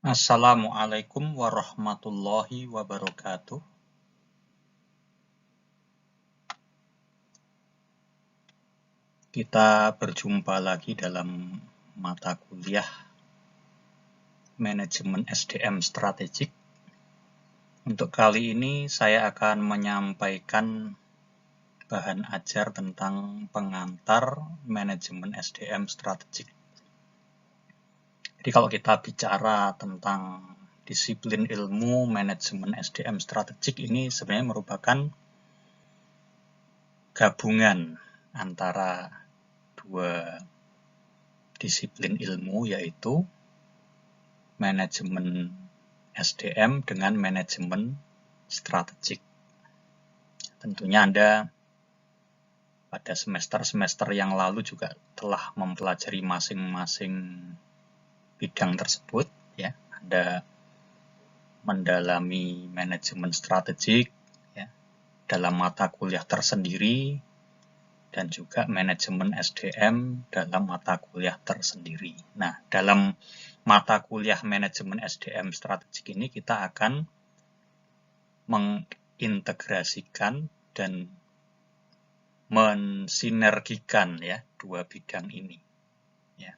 Assalamualaikum warahmatullahi wabarakatuh. Kita berjumpa lagi dalam mata kuliah Manajemen SDM Strategik. Untuk kali ini saya akan menyampaikan bahan ajar tentang pengantar Manajemen SDM Strategik. Jadi kalau kita bicara tentang disiplin ilmu Manajemen SDM Strategik ini sebenarnya merupakan gabungan antara dua disiplin ilmu, yaitu manajemen SDM dengan manajemen strategik. Tentunya Anda pada semester-semester yang lalu juga telah mempelajari masing-masing bidang tersebut, ya. Anda mendalami manajemen strategik, ya, dalam mata kuliah tersendiri, dan juga manajemen SDM dalam mata kuliah tersendiri. Nah, dalam mata kuliah manajemen SDM strategik ini kita akan mengintegrasikan dan mensinergikan, ya, dua bidang ini. Ya.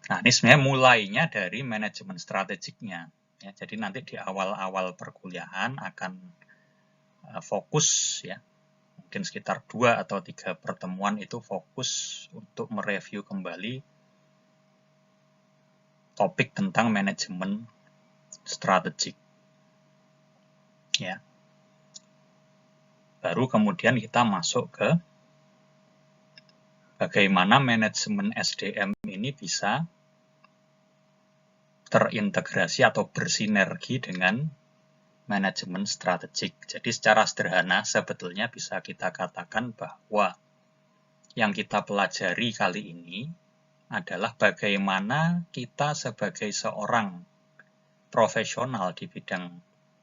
Nah, ini sebenarnya mulainya dari manajemen strategiknya. Ya, jadi nanti di awal-awal perkuliahan akan fokus, ya, mungkin sekitar 2 atau 3 pertemuan itu fokus untuk mereview kembali topik tentang manajemen strategik. Ya. Baru kemudian kita masuk ke bagaimana manajemen SDM ini bisa terintegrasi atau bersinergi dengan manajemen strategik. Jadi secara sederhana sebetulnya bisa kita katakan bahwa yang kita pelajari kali ini adalah bagaimana kita sebagai seorang profesional di bidang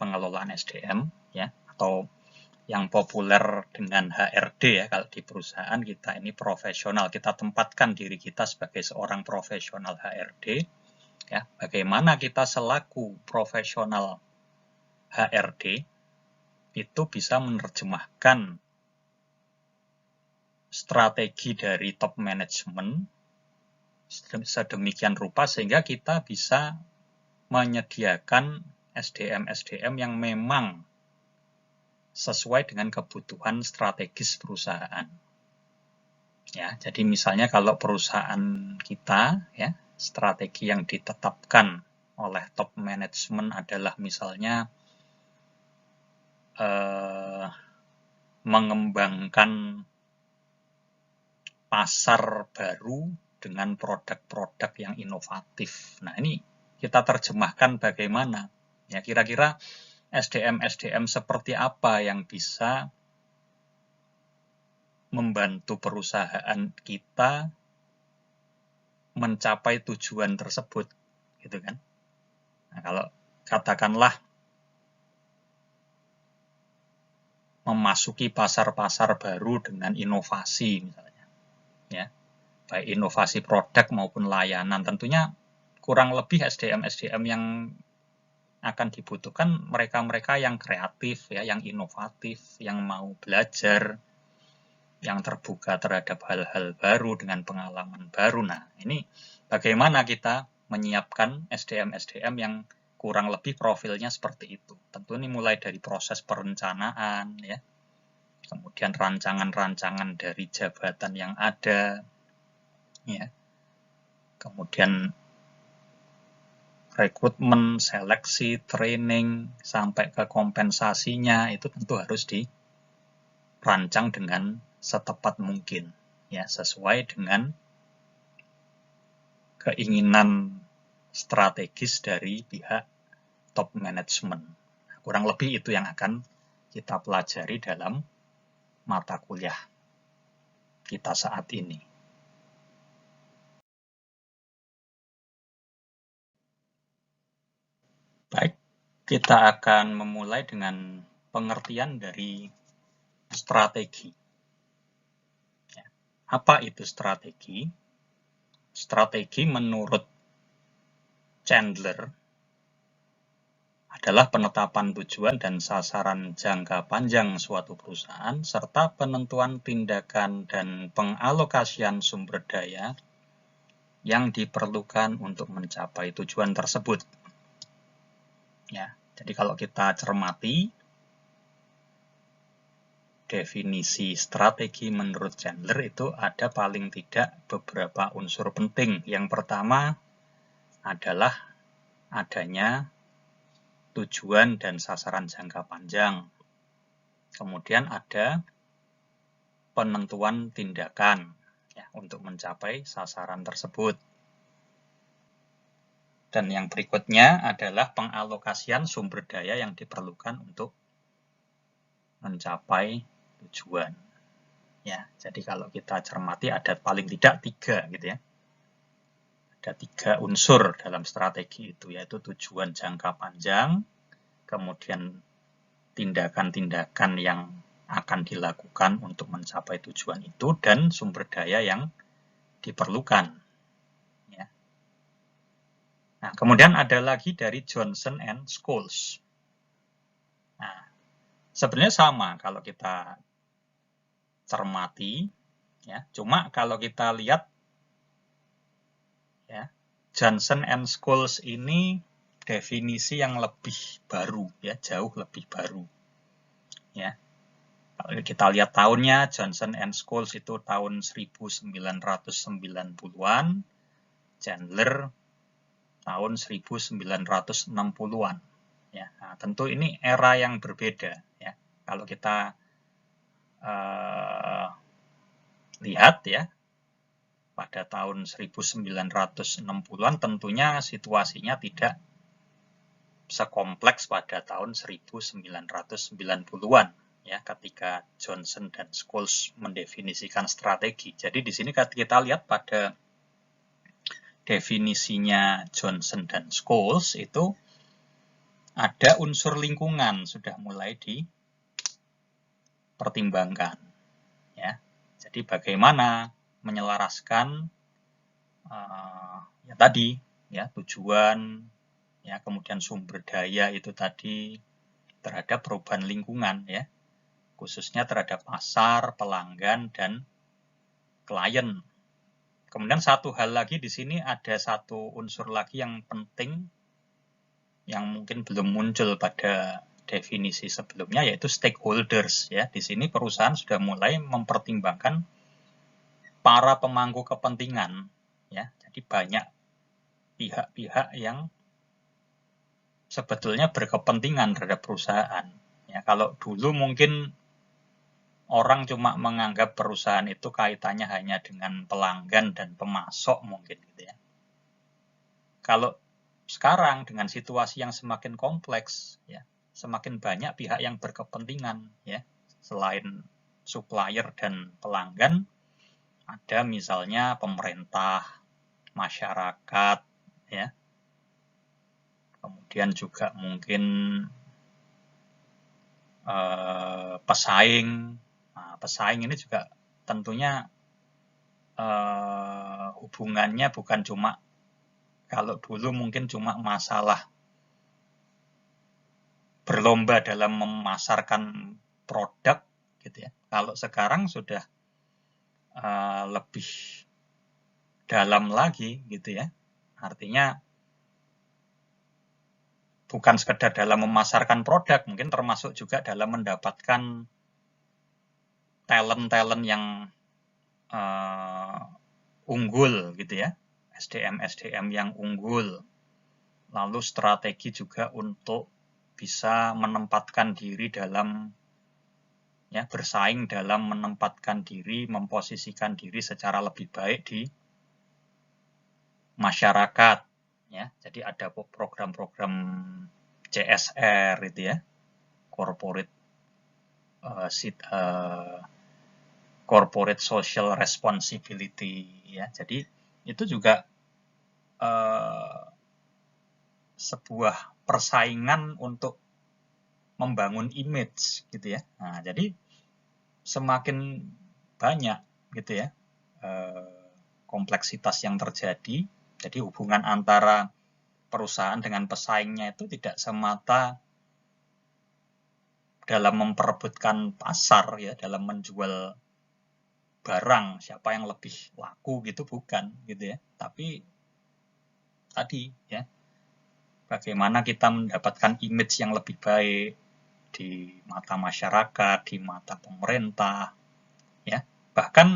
pengelolaan SDM, ya, atau yang populer dengan HRD, ya, kalau di perusahaan kita ini profesional, kita tempatkan diri kita sebagai seorang profesional HRD, ya, bagaimana kita selaku profesional HRD itu bisa menerjemahkan strategi dari top management sedemikian rupa sehingga kita bisa menyediakan SDM yang memang sesuai dengan kebutuhan strategis perusahaan. Ya, jadi misalnya kalau perusahaan kita, ya, strategi yang ditetapkan oleh top management adalah misalnya mengembangkan pasar baru dengan produk-produk yang inovatif. Nah, ini kita terjemahkan bagaimana. Ya, kira-kira SDM seperti apa yang bisa membantu perusahaan kita mencapai tujuan tersebut, gitu kan? Nah, kalau katakanlah memasuki pasar-pasar baru dengan inovasi misalnya, ya, baik inovasi produk maupun layanan, tentunya kurang lebih SDM yang akan dibutuhkan mereka-mereka yang kreatif, ya, yang inovatif, yang mau belajar, yang terbuka terhadap hal-hal baru dengan pengalaman baru. Nah, ini bagaimana kita menyiapkan SDM yang kurang lebih profilnya seperti itu. Tentu ini mulai dari proses perencanaan, ya, kemudian rancangan-rancangan dari jabatan yang ada, ya, kemudian rekrutmen, seleksi, training, sampai ke kompensasinya, itu tentu harus dirancang dengan setepat mungkin, ya, sesuai dengan keinginan strategis dari pihak top management. Kurang lebih itu yang akan kita pelajari dalam mata kuliah kita saat ini. Baik, kita akan memulai dengan pengertian dari strategi. Apa itu strategi? Strategi menurut Chandler adalah penetapan tujuan dan sasaran jangka panjang suatu perusahaan, serta penentuan tindakan dan pengalokasian sumber daya yang diperlukan untuk mencapai tujuan tersebut. Ya, jadi kalau kita cermati, definisi strategi menurut Chandler itu ada paling tidak beberapa unsur penting. Yang pertama adalah adanya tujuan dan sasaran jangka panjang. Kemudian ada penentuan tindakan ya, untuk mencapai sasaran tersebut. Dan yang berikutnya adalah pengalokasian sumber daya yang diperlukan untuk mencapai tujuan. Ya, jadi kalau kita cermati ada paling tidak 3 gitu ya. Ada 3 unsur dalam strategi itu, yaitu tujuan jangka panjang, kemudian tindakan-tindakan yang akan dilakukan untuk mencapai tujuan itu, dan sumber daya yang diperlukan. Ya. Nah, kemudian ada lagi dari Johnson and Scholes. Nah, sebenarnya sama kalau kita cermati, ya. Cuma kalau kita lihat, ya, Johnson and Scholes ini definisi yang lebih baru, ya, jauh lebih baru. Ya. Kalau kita lihat tahunnya, Johnson and Scholes itu tahun 1990-an, Chandler tahun 1960-an. Ya, nah, tentu ini era yang berbeda. Ya. Kalau kita lihat ya, pada tahun 1960-an tentunya situasinya tidak sekompleks pada tahun 1990-an. Ya, ketika Johnson dan Scholes mendefinisikan strategi. Jadi di sini kita lihat pada definisinya Johnson dan Scholes itu ada unsur lingkungan sudah mulai dipertimbangkan. Ya, jadi bagaimana menyelaraskan ya tadi ya tujuan, ya kemudian sumber daya itu tadi terhadap perubahan lingkungan ya, khususnya terhadap pasar, pelanggan, dan klien. Kemudian satu hal lagi di sini ada satu unsur lagi yang penting yang mungkin belum muncul pada definisi sebelumnya, yaitu stakeholders ya. Di sini perusahaan sudah mulai mempertimbangkan para pemangku kepentingan ya. Jadi banyak pihak-pihak yang sebetulnya berkepentingan terhadap perusahaan. Ya, kalau dulu mungkin orang cuma menganggap perusahaan itu kaitannya hanya dengan pelanggan dan pemasok mungkin gitu ya. Kalau sekarang dengan situasi yang semakin kompleks ya, semakin banyak pihak yang berkepentingan ya. Selain supplier dan pelanggan, ada misalnya pemerintah, masyarakat ya. Kemudian juga mungkin pesaing. Nah, pesaing ini juga tentunya hubungannya bukan cuma, kalau dulu mungkin cuma masalah berlomba dalam memasarkan produk gitu ya. Kalau sekarang sudah lebih dalam lagi gitu ya. Artinya bukan sekedar dalam memasarkan produk, mungkin termasuk juga dalam mendapatkan talent-talent yang unggul gitu ya, SDM yang unggul. Lalu strategi juga untuk bisa menempatkan diri dalam ya, bersaing dalam menempatkan diri, memposisikan diri secara lebih baik di masyarakat ya. Jadi ada program-program CSR itu ya, corporate social responsibility ya. Jadi itu juga sebuah persaingan untuk membangun image gitu ya. Nah, jadi semakin banyak gitu ya kompleksitas yang terjadi. Jadi hubungan antara perusahaan dengan pesaingnya itu tidak semata dalam memperebutkan pasar ya, dalam menjual barang siapa yang lebih laku gitu, bukan gitu ya, tapi tadi ya, bagaimana kita mendapatkan image yang lebih baik di mata masyarakat, di mata pemerintah ya. Bahkan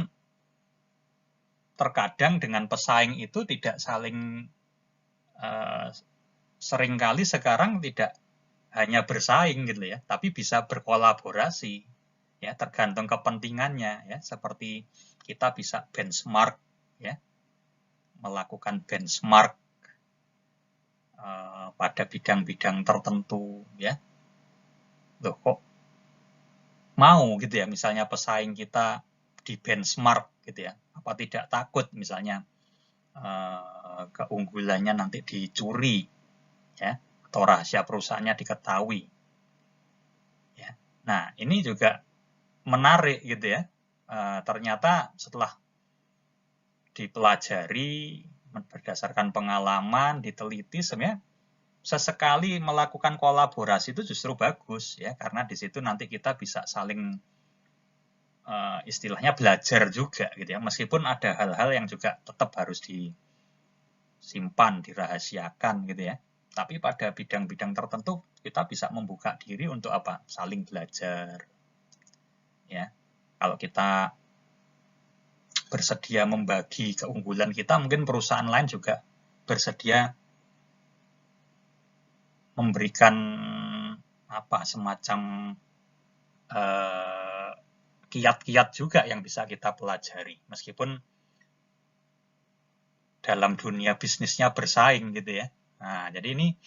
terkadang dengan pesaing itu tidak saling seringkali sekarang tidak hanya bersaing gitu ya, tapi bisa berkolaborasi ya, tergantung kepentingannya ya, seperti kita bisa benchmark ya, melakukan benchmark pada bidang-bidang tertentu ya. Loh kok mau gitu ya, misalnya pesaing kita di benchmark gitu ya, apa tidak takut misalnya keunggulannya nanti dicuri ya, atau rahasia perusahaannya diketahui ya. Nah ini juga menarik gitu ya, ternyata setelah dipelajari berdasarkan pengalaman, diteliti, sebenarnya sesekali melakukan kolaborasi itu justru bagus ya, karena di situ nanti kita bisa saling istilahnya belajar juga gitu ya, meskipun ada hal-hal yang juga tetap harus disimpan, dirahasiakan gitu ya. Tapi pada bidang-bidang tertentu kita bisa membuka diri untuk apa? Saling belajar. Ya. Kalau kita bersedia membagi keunggulan kita, mungkin perusahaan lain juga bersedia memberikan apa semacam kiat-kiat juga yang bisa kita pelajari, meskipun dalam dunia bisnisnya bersaing gitu ya. Nah, jadi ini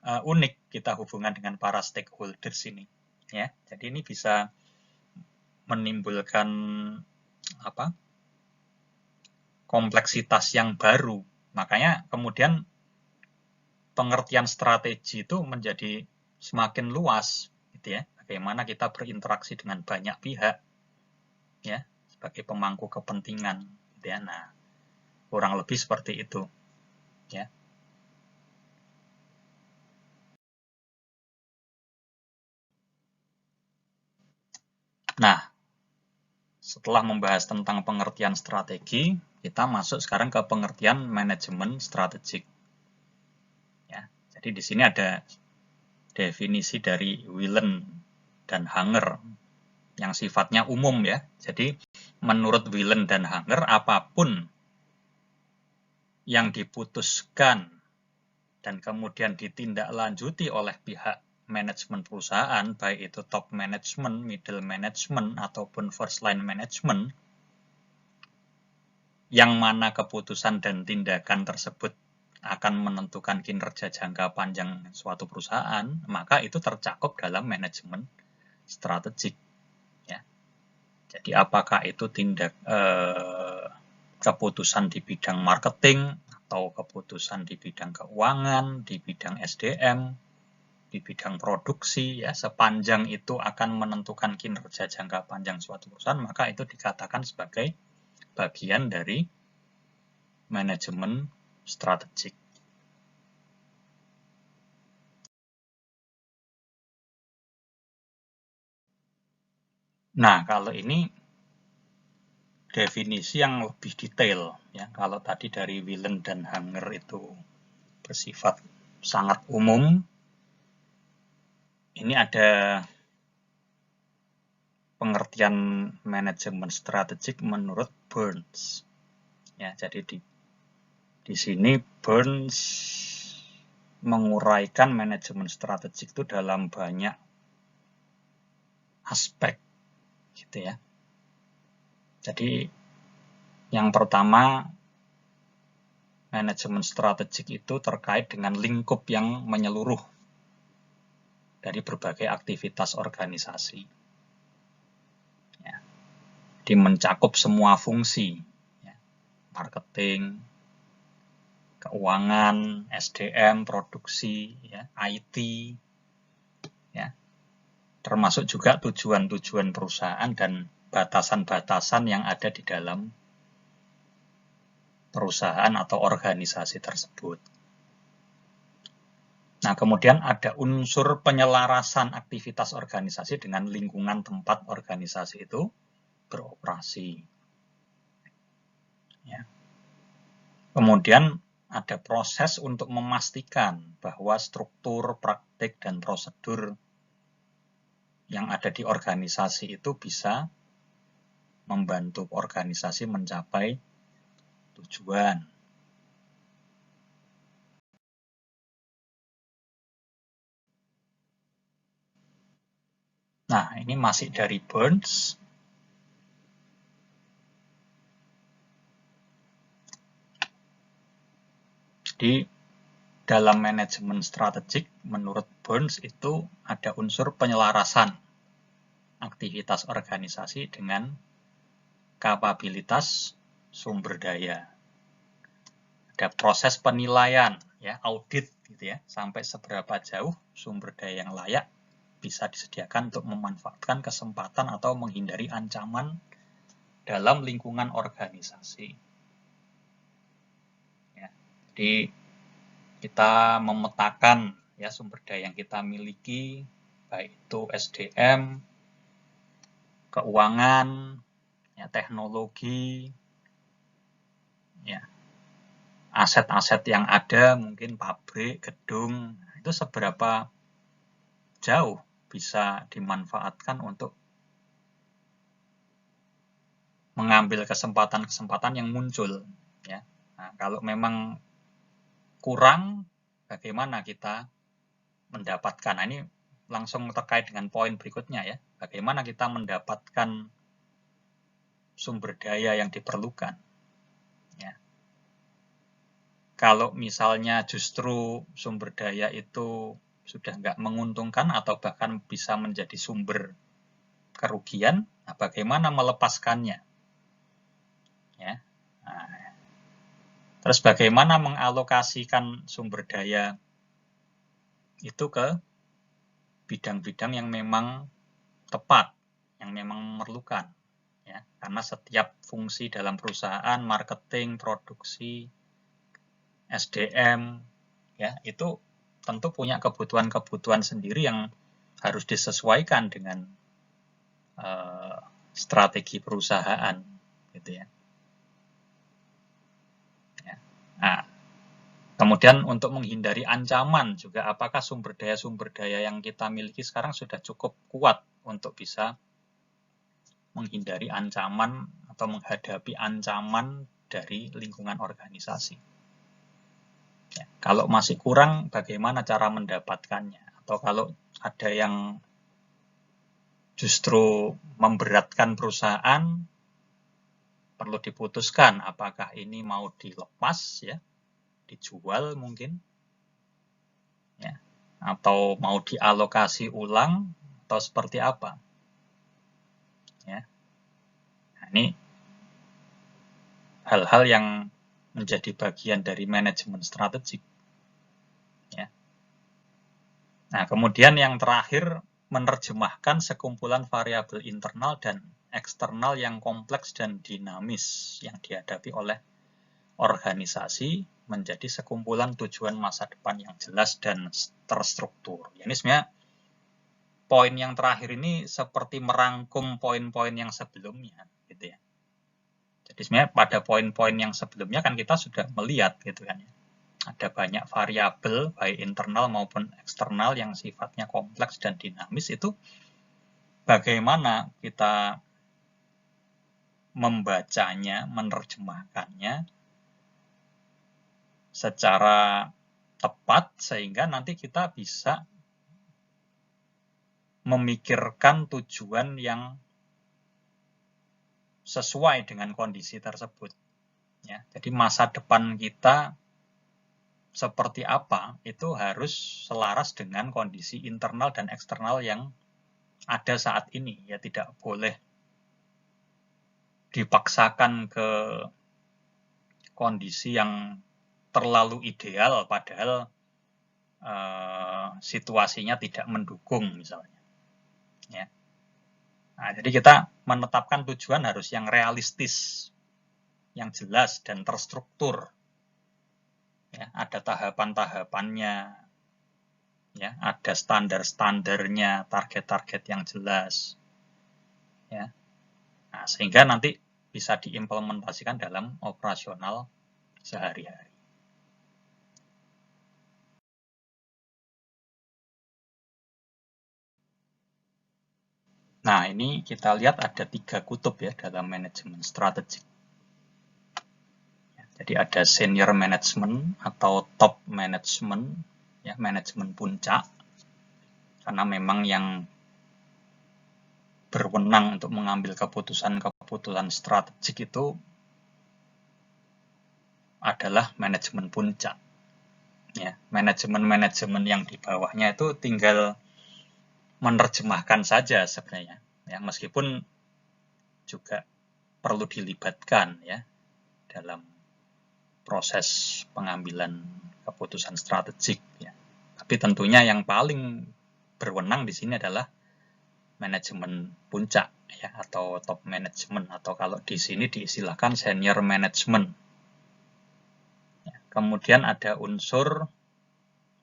unik kita hubungan dengan para stakeholders ini ya. Jadi ini bisa menimbulkan apa? Kompleksitas yang baru. Makanya kemudian pengertian strategi itu menjadi semakin luas gitu ya. Bagaimana kita berinteraksi dengan banyak pihak ya, sebagai pemangku kepentingan gitu ya. Nah, kurang lebih seperti itu ya. Nah, setelah membahas tentang pengertian strategi, kita masuk sekarang ke pengertian manajemen strategik. Ya, jadi di sini ada definisi dari Whelan dan Hanger yang sifatnya umum ya. Jadi menurut Whelan dan Hanger, apapun yang diputuskan dan kemudian ditindaklanjuti oleh pihak manajemen perusahaan, baik itu top management, middle management, ataupun first line management, yang mana keputusan dan tindakan tersebut akan menentukan kinerja jangka panjang suatu perusahaan, maka itu tercakup dalam manajemen strategik. Ya. Jadi apakah itu keputusan di bidang marketing, atau keputusan di bidang keuangan, di bidang SDM, di bidang produksi, ya, sepanjang itu akan menentukan kinerja jangka panjang suatu perusahaan, maka itu dikatakan sebagai bagian dari manajemen strategik. Nah, kalau ini definisi yang lebih detail, ya. Kalau tadi dari Whelan dan Hanger itu bersifat sangat umum, ini ada pengertian manajemen strategik menurut Burns. Ya, jadi di sini Burns menguraikan manajemen strategik itu dalam banyak aspek, gitu ya. Jadi yang pertama, manajemen strategik itu terkait dengan lingkup yang menyeluruh dari berbagai aktivitas organisasi. Ya. Jadi mencakup semua fungsi, ya. Marketing, keuangan, SDM, produksi, ya, IT, ya. Termasuk juga tujuan-tujuan perusahaan dan batasan-batasan yang ada di dalam perusahaan atau organisasi tersebut. Nah, kemudian ada unsur penyelarasan aktivitas organisasi dengan lingkungan tempat organisasi itu beroperasi. Ya. Kemudian ada proses untuk memastikan bahwa struktur, praktik, dan prosedur yang ada di organisasi itu bisa membantu organisasi mencapai tujuan. Nah, ini masih dari Burns. Jadi, dalam manajemen strategik, menurut Burns itu ada unsur penyelarasan aktivitas organisasi dengan kapabilitas sumber daya. Ada proses penilaian, ya, audit gitu ya, sampai seberapa jauh sumber daya yang layak bisa disediakan untuk memanfaatkan kesempatan atau menghindari ancaman dalam lingkungan organisasi. Ya, jadi kita memetakan ya sumber daya yang kita miliki, baik itu SDM, keuangan, ya, teknologi, ya, aset-aset yang ada, mungkin pabrik, gedung, itu seberapa jauh bisa dimanfaatkan untuk mengambil kesempatan-kesempatan yang muncul. Ya. Nah, kalau memang kurang, bagaimana kita mendapatkan? Nah, ini langsung terkait dengan poin berikutnya ya. Bagaimana kita mendapatkan sumber daya yang diperlukan? Ya. Kalau misalnya justru sumber daya itu sudah nggak menguntungkan atau bahkan bisa menjadi sumber kerugian, nah bagaimana melepaskannya? Ya. Nah, terus bagaimana mengalokasikan sumber daya itu ke bidang-bidang yang memang tepat, yang memang memerlukan. Ya, karena setiap fungsi dalam perusahaan, marketing, produksi, SDM, ya itu tentu punya kebutuhan-kebutuhan sendiri yang harus disesuaikan dengan strategi perusahaan, gitu ya. Nah, kemudian untuk menghindari ancaman juga, apakah sumber daya yang kita miliki sekarang sudah cukup kuat untuk bisa menghindari ancaman atau menghadapi ancaman dari lingkungan organisasi. Ya, kalau masih kurang, bagaimana cara mendapatkannya? Atau kalau ada yang justru memberatkan perusahaan, perlu diputuskan apakah ini mau dilepas, ya, dijual mungkin, ya, atau mau dialokasi ulang, atau seperti apa? Ya. Nah, ini hal-hal yang menjadi bagian dari manajemen strategik. Ya. Nah, kemudian yang terakhir, menerjemahkan sekumpulan variabel internal dan eksternal yang kompleks dan dinamis yang dihadapi oleh organisasi menjadi sekumpulan tujuan masa depan yang jelas dan terstruktur. Ini sebenarnya poin yang terakhir ini seperti merangkum poin-poin yang sebelumnya, gitu ya. Jadi sebenarnya pada poin-poin yang sebelumnya kan kita sudah melihat, gitu kan ya. Ada banyak variabel, baik internal maupun eksternal yang sifatnya kompleks dan dinamis, itu bagaimana kita membacanya, menerjemahkannya secara tepat sehingga nanti kita bisa memikirkan tujuan yang sesuai dengan kondisi tersebut. Ya, jadi masa depan kita seperti apa itu harus selaras dengan kondisi internal dan eksternal yang ada saat ini. Ya, tidak boleh dipaksakan ke kondisi yang terlalu ideal padahal situasinya tidak mendukung misalnya. Ya. Nah, jadi kita menetapkan tujuan harus yang realistis, yang jelas dan terstruktur. Ya, ada tahapan-tahapannya, ya, ada standar-standarnya, target-target yang jelas, ya. Nah, sehingga nanti bisa diimplementasikan dalam operasional sehari-hari. Nah, ini kita lihat ada 3 kutub ya dalam manajemen strategik. Jadi ada senior management atau top management, ya, manajemen puncak, karena memang yang berwenang untuk mengambil keputusan-keputusan strategik itu adalah manajemen puncak. Ya, manajemen-manajemen yang di bawahnya itu tinggal menerjemahkan saja sebenarnya, ya, meskipun juga perlu dilibatkan ya dalam proses pengambilan keputusan strategik. Ya. Tapi tentunya yang paling berwenang di sini adalah manajemen puncak ya, atau top management, atau kalau di sini diistilahkan senior management. Ya. Kemudian ada unsur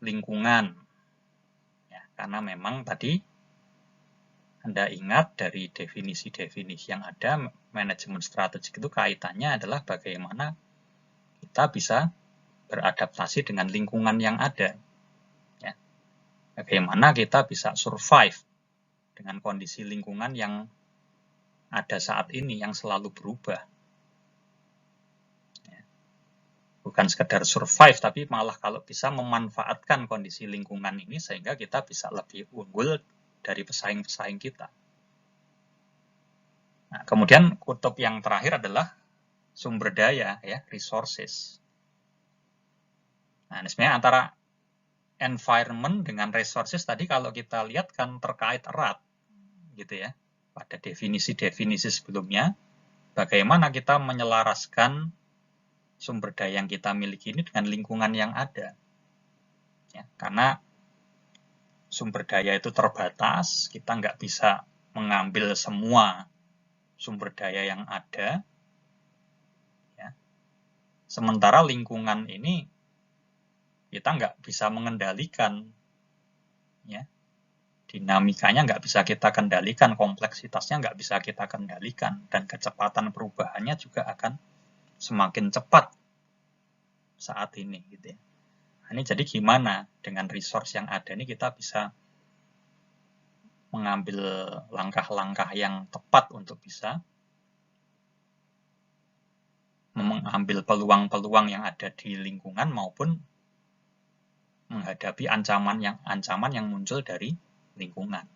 lingkungan, ya, karena memang tadi Anda ingat dari definisi-definisi yang ada, manajemen strategik itu kaitannya adalah bagaimana kita bisa beradaptasi dengan lingkungan yang ada. Ya. Bagaimana kita bisa survive dengan kondisi lingkungan yang ada saat ini, yang selalu berubah. Ya. Bukan sekedar survive, tapi malah kalau bisa memanfaatkan kondisi lingkungan ini sehingga kita bisa lebih unggul dari pesaing-pesaing kita. Nah, kemudian kutub yang terakhir adalah sumber daya, ya, resources. Nah, sebenarnya antara environment dengan resources tadi kalau kita lihat kan terkait erat, gitu ya. Pada definisi-definisi sebelumnya, bagaimana kita menyelaraskan sumber daya yang kita miliki ini dengan lingkungan yang ada. Ya, karena sumber daya itu terbatas, kita nggak bisa mengambil semua sumber daya yang ada. Ya. Sementara lingkungan ini kita nggak bisa mengendalikan. Ya. Dinamikanya nggak bisa kita kendalikan, kompleksitasnya nggak bisa kita kendalikan, dan kecepatan perubahannya juga akan semakin cepat saat ini. Gitu ya. Nah, ini jadi gimana dengan resource yang ada ini kita bisa mengambil langkah-langkah yang tepat untuk bisa mengambil peluang-peluang yang ada di lingkungan maupun menghadapi ancaman yang muncul dari lingkungan.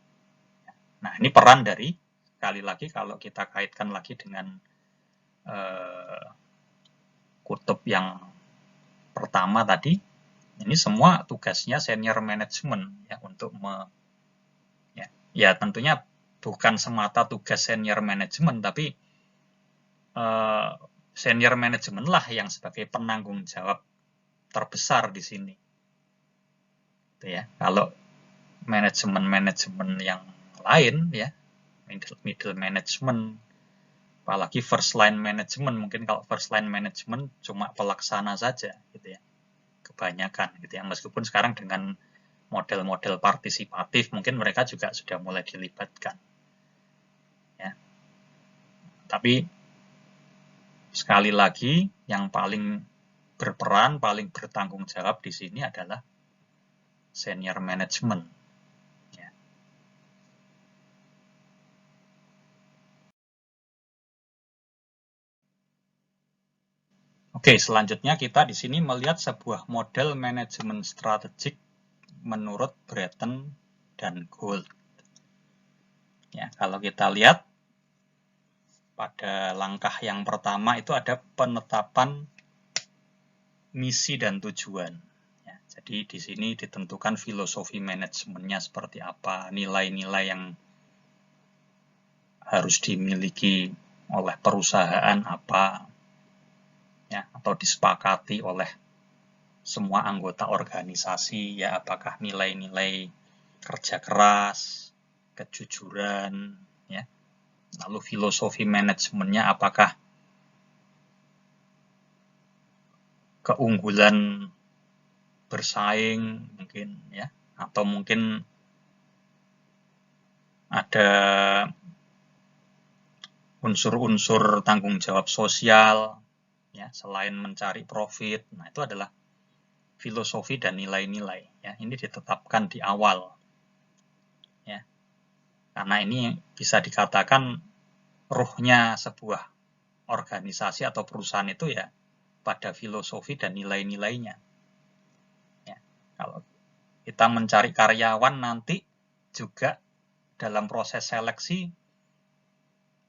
Nah, ini peran dari, sekali lagi kalau kita kaitkan lagi dengan kutub yang pertama tadi, ini semua tugasnya senior management ya untuk ya tentunya bukan semata tugas senior management, tapi senior management lah yang sebagai penanggung jawab terbesar di sini. Gitu ya. Kalau manajemen-manajemen yang lain ya, middle management, apalagi first line management, mungkin kalau first line management cuma pelaksana saja gitu ya. Kebanyakan gitu ya. Meskipun sekarang dengan model-model partisipatif mungkin mereka juga sudah mulai dilibatkan. Ya. Tapi sekali lagi yang paling berperan, paling bertanggung jawab di sini adalah senior management. Ya. Oke, selanjutnya kita di sini melihat sebuah model manajemen strategik menurut Breton dan Gould. Ya, kalau kita lihat pada langkah yang pertama itu ada penetapan misi dan tujuan. Ya, jadi di sini ditentukan filosofi manajemennya seperti apa, nilai-nilai yang harus dimiliki oleh perusahaan apa, ya, atau disepakati oleh semua anggota organisasi, ya, apakah nilai-nilai kerja keras, kejujuran, ya, lalu filosofi manajemennya apakah keunggulan bersaing mungkin, ya, atau mungkin ada unsur-unsur tanggung jawab sosial, ya, selain mencari profit. Nah, itu adalah filosofi dan nilai-nilai. Ya, ini ditetapkan di awal. Ya, karena ini bisa dikatakan ruhnya sebuah organisasi atau perusahaan itu ya pada filosofi dan nilai-nilainya. Ya, kalau kita mencari karyawan nanti juga dalam proses seleksi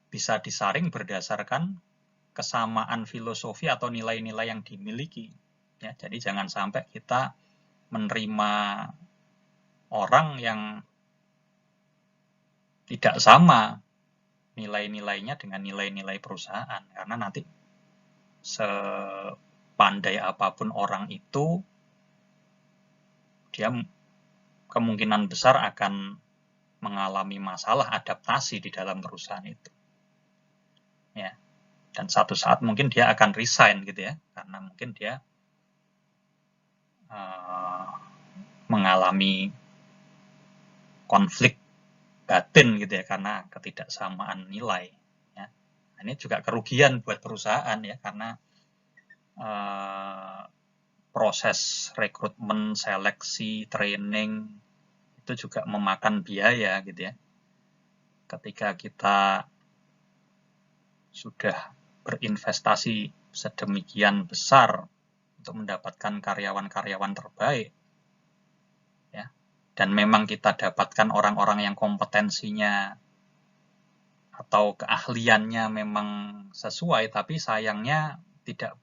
bisa disaring berdasarkan kesamaan filosofi atau nilai-nilai yang dimiliki. Ya, jadi jangan sampai kita menerima orang yang tidak sama nilai-nilainya dengan nilai-nilai perusahaan, karena nanti sepandai apapun orang itu, dia kemungkinan besar akan mengalami masalah adaptasi di dalam perusahaan itu. Ya, dan satu saat mungkin dia akan resign gitu ya, karena mungkin dia mengalami konflik batin gitu ya, karena ketidaksamaan nilai. Ya. Nah, ini juga kerugian buat perusahaan ya, karena proses rekrutmen, seleksi, training itu juga memakan biaya gitu ya. Ketika kita sudah berinvestasi sedemikian besar untuk mendapatkan karyawan-karyawan terbaik, ya, dan memang kita dapatkan orang-orang yang kompetensinya atau keahliannya memang sesuai, tapi sayangnya tidak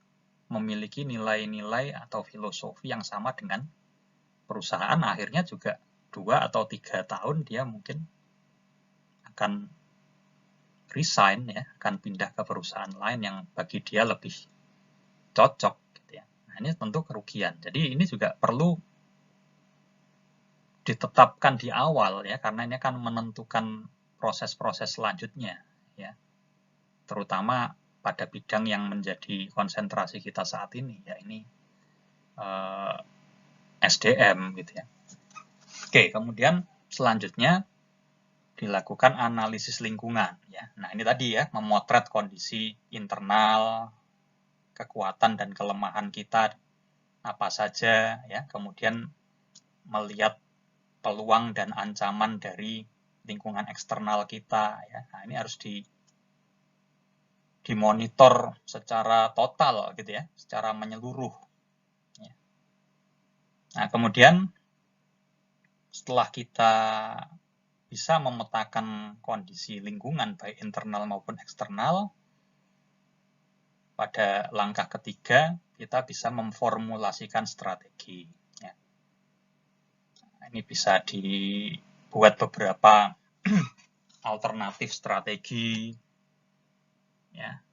memiliki nilai-nilai atau filosofi yang sama dengan perusahaan, akhirnya juga 2 atau 3 tahun dia mungkin akan resign ya, akan pindah ke perusahaan lain yang bagi dia lebih cocok gitu ya. Nah, ini tentu kerugian. Jadi ini juga perlu ditetapkan di awal ya, karena ini akan menentukan proses-proses selanjutnya ya. Terutama pada bidang yang menjadi konsentrasi kita saat ini, ya ini SDM gitu ya. Oke, kemudian selanjutnya dilakukan analisis lingkungan ya. Nah, ini tadi ya, memotret kondisi internal, kekuatan dan kelemahan kita apa saja ya, kemudian melihat peluang dan ancaman dari lingkungan eksternal kita ya. Nah, ini harus dimonitor secara total gitu ya, secara menyeluruh. Ya. Nah, kemudian setelah kita bisa memetakan kondisi lingkungan baik internal maupun eksternal, pada langkah ketiga kita bisa memformulasikan strategi. Ya. Nah, ini bisa dibuat beberapa alternatif strategi. Ya,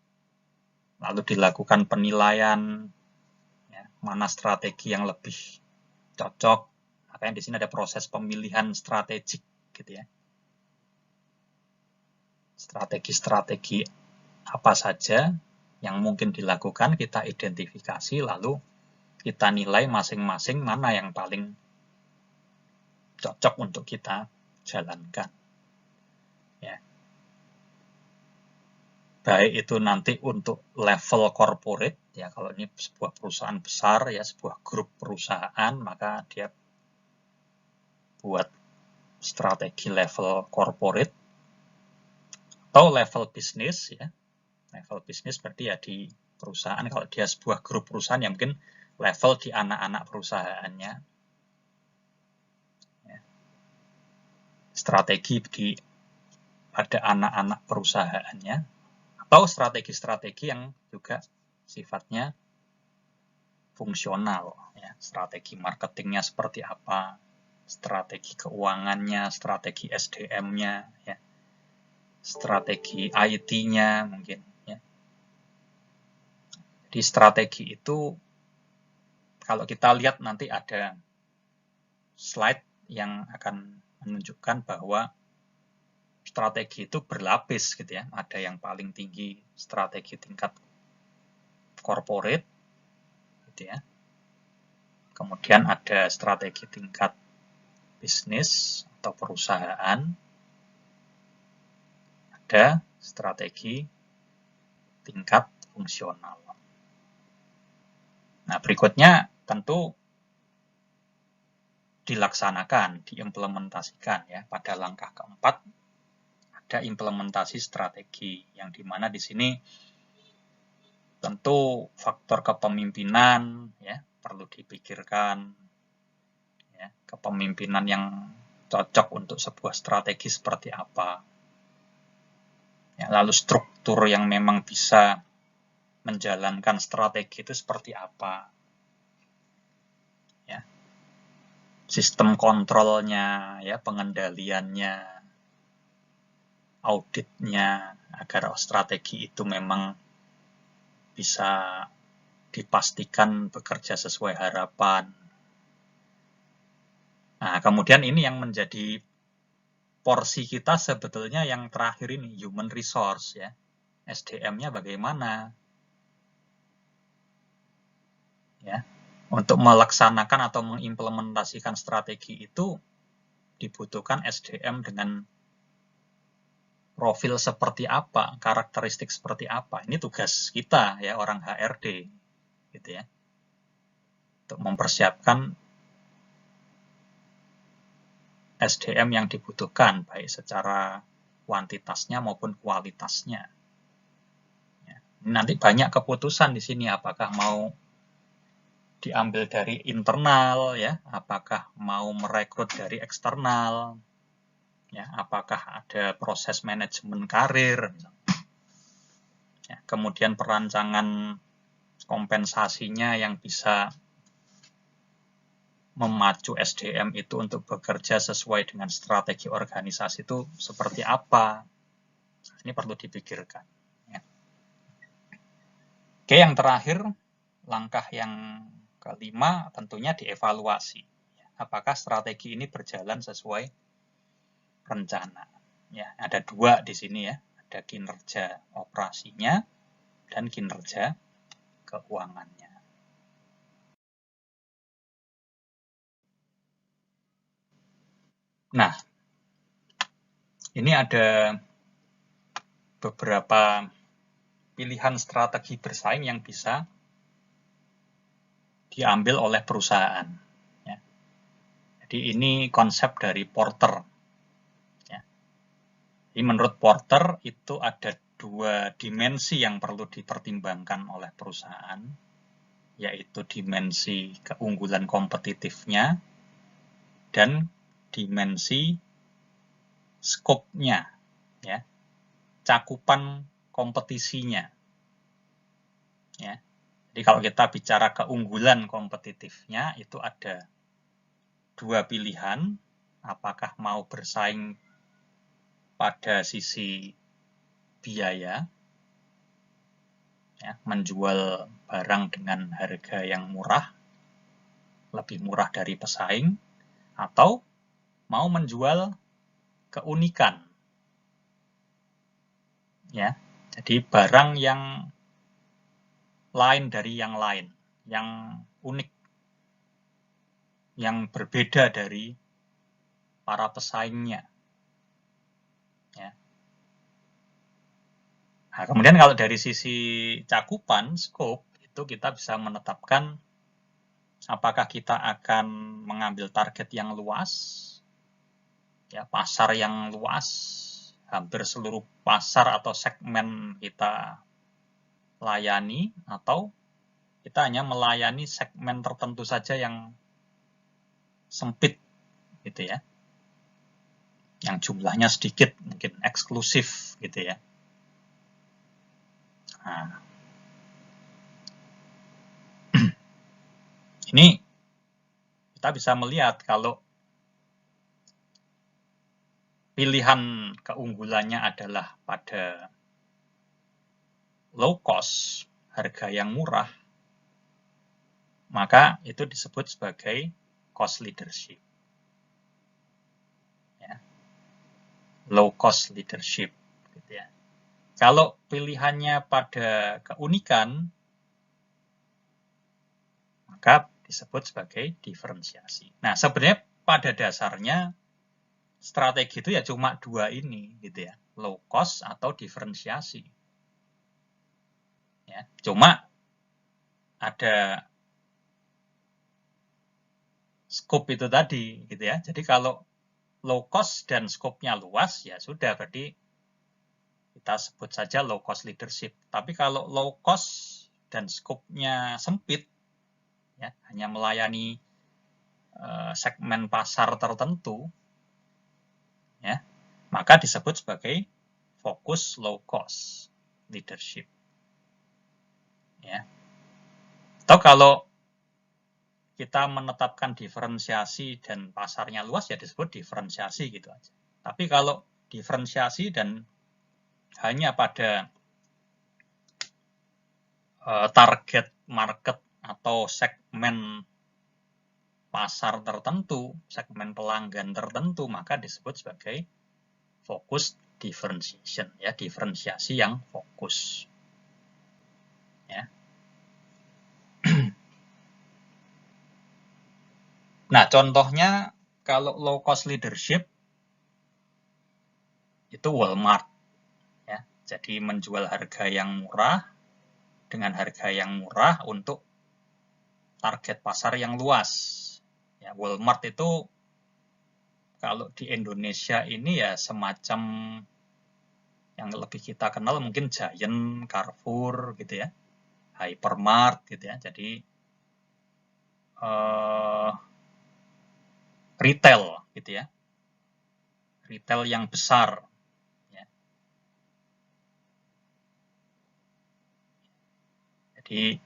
lalu dilakukan penilaian ya, mana strategi yang lebih cocok. Makanya di sini ada proses pemilihan strategik gitu ya. Strategi-strategi apa saja yang mungkin dilakukan, kita identifikasi, lalu kita nilai masing-masing mana yang paling cocok untuk kita jalankan. Ya. Baik itu nanti untuk level corporate, ya kalau ini sebuah perusahaan besar, ya sebuah grup perusahaan, maka dia buat strategi level corporate, atau level bisnis, ya. Level bisnis berarti ya di perusahaan, kalau dia sebuah grup perusahaan, ya mungkin level di anak-anak perusahaannya. Ya. Strategi pada anak-anak perusahaannya, atau strategi-strategi yang juga sifatnya fungsional, ya. Strategi marketingnya seperti apa, strategi keuangannya, strategi SDM-nya, ya. Strategi IT-nya mungkin. Ya. Di strategi itu, kalau kita lihat nanti ada slide yang akan menunjukkan bahwa strategi itu berlapis gitu ya. Ada yang paling tinggi strategi tingkat corporate gitu ya. Kemudian ada strategi tingkat bisnis atau perusahaan, ada strategi tingkat fungsional. Nah, berikutnya tentu dilaksanakan, diimplementasikan ya. Pada langkah keempat ada implementasi strategi, yang dimana di sini tentu faktor kepemimpinan ya perlu dipikirkan ya, kepemimpinan yang cocok untuk sebuah strategi seperti apa. Ya, lalu struktur yang memang bisa menjalankan strategi itu seperti apa. Ya. Sistem kontrolnya, ya, pengendaliannya, auditnya, agar strategi itu memang bisa dipastikan bekerja sesuai harapan. Nah, kemudian ini yang menjadi porsi kita sebetulnya yang terakhir ini, human resource ya. SDM-nya bagaimana? Ya. Untuk melaksanakan atau mengimplementasikan strategi itu dibutuhkan SDM dengan profil seperti apa, karakteristik seperti apa. Ini tugas kita ya, orang HRD gitu ya. Untuk mempersiapkan SDM yang dibutuhkan, baik secara kuantitasnya maupun kualitasnya. Ya. Nanti banyak keputusan di sini, apakah mau diambil dari internal, ya, apakah mau merekrut dari eksternal, ya, apakah ada proses manajemen karir, ya, kemudian perancangan kompensasinya yang bisa memacu SDM itu untuk bekerja sesuai dengan strategi organisasi itu seperti apa. Ini perlu dipikirkan. Ya. Oke, yang terakhir, langkah yang kelima tentunya dievaluasi. Apakah strategi ini berjalan sesuai rencana? Ya, ada dua di sini ya, ada kinerja operasinya dan kinerja keuangannya. Nah, ini ada beberapa pilihan strategi bersaing yang bisa diambil oleh perusahaan. Ya. Jadi ini konsep dari Porter. Ya. Jadi menurut Porter itu ada dua dimensi yang perlu dipertimbangkan oleh perusahaan, yaitu dimensi keunggulan kompetitifnya dan dimensi skopnya, ya, cakupan kompetisinya. Ya. Jadi kalau kita bicara keunggulan kompetitifnya, itu ada dua pilihan, apakah mau bersaing pada sisi biaya, ya, menjual barang dengan harga yang murah, lebih murah dari pesaing, atau mau menjual keunikan. Ya, jadi barang yang lain dari yang lain, yang unik, yang berbeda dari para pesaingnya. Ya. Nah, kemudian kalau dari sisi cakupan, scope, itu kita bisa menetapkan apakah kita akan mengambil target yang luas, ya, pasar yang luas, hampir seluruh pasar atau segmen kita layani, atau kita hanya melayani segmen tertentu saja yang sempit, gitu ya, yang jumlahnya sedikit, mungkin eksklusif, gitu ya. Nah, ini kita bisa melihat kalau pilihan keunggulannya adalah pada low cost, harga yang murah, maka itu disebut sebagai cost leadership. Ya. Low cost leadership. Gitu ya. Kalau pilihannya pada keunikan, maka disebut sebagai diferensiasi. Nah, sebenarnya pada dasarnya strategi itu ya cuma dua ini gitu ya, low cost atau diferensiasi. Ya, cuma ada scope itu tadi gitu ya. Jadi kalau low cost dan scope-nya luas ya sudah, berarti kita sebut saja low cost leadership. Tapi kalau low cost dan scope-nya sempit, ya, hanya melayani segmen pasar tertentu, ya, maka disebut sebagai focus low cost leadership. Ya. Atau kalau kita menetapkan diferensiasi dan pasarnya luas ya disebut diferensiasi gitu aja. Tapi kalau diferensiasi dan hanya pada target market atau segmen pasar tertentu, segmen pelanggan tertentu, maka disebut sebagai focus differentiation, ya, diferensiasi yang fokus. Ya. Nah, contohnya kalau low cost leadership itu Walmart, ya. Jadi menjual harga yang murah dengan harga yang murah untuk target pasar yang luas. Ya, Walmart itu kalau di Indonesia ini ya semacam yang lebih kita kenal mungkin Giant, Carrefour gitu ya, Hypermart gitu ya. Jadi retail gitu ya, retail yang besar. Ya. Jadi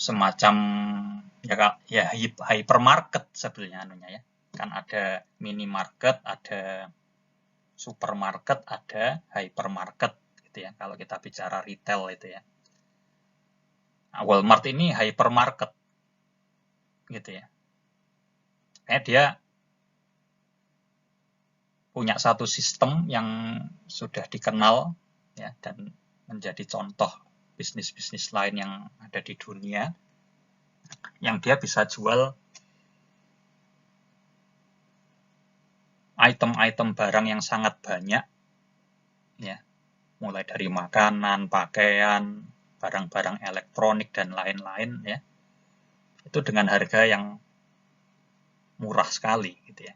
semacam ya hypermarket sebenarnya anunya ya. Kan ada minimarket, ada supermarket, ada hypermarket gitu ya. Kalau kita bicara retail itu ya. Nah, Walmart ini hypermarket gitu ya. Dia punya satu sistem yang sudah dikenal ya dan menjadi contoh bisnis-bisnis lain yang ada di dunia yang dia bisa jual item-item barang yang sangat banyak ya, mulai dari makanan, pakaian, barang-barang elektronik dan lain-lain ya. Itu dengan harga yang murah sekali gitu ya.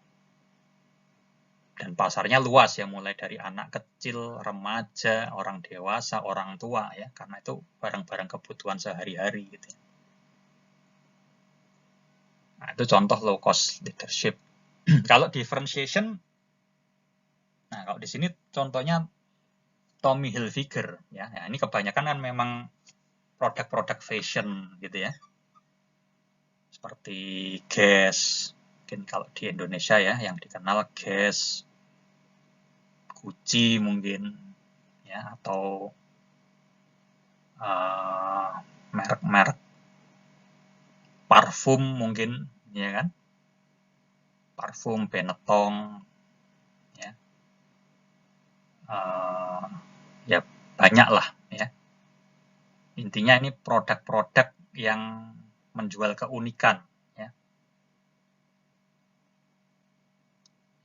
Dan pasarnya luas ya, mulai dari anak kecil, remaja, orang dewasa, orang tua ya, karena itu barang-barang kebutuhan sehari-hari gitu ya. Nah, itu contoh low cost leadership. Kalau differentiation, nah kalau di sini contohnya Tommy Hilfiger ya. Nah, ini kebanyakan kan memang produk-produk fashion gitu ya. Seperti Guess, mungkin kalau di Indonesia ya yang dikenal Guess, Gucci mungkin ya, atau merek-merek parfum mungkin ya kan, parfum Benetton ya, ya banyak lah ya. Intinya ini produk-produk yang menjual keunikan ya.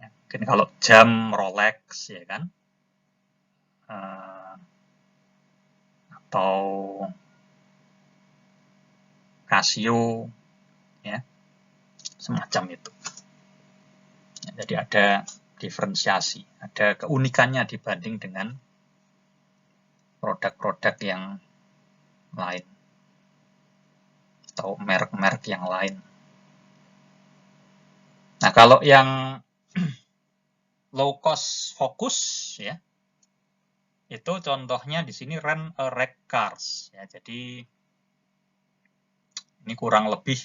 Mungkin kalau jam Rolex ya kan, atau Casio ya, semacam itu ya. Jadi ada diferensiasi, ada keunikannya dibanding dengan produk-produk yang lain atau merek-merek yang lain. Nah, kalau yang low cost fokus ya, itu contohnya di sini rent a wreck cars ya. Jadi ini kurang lebih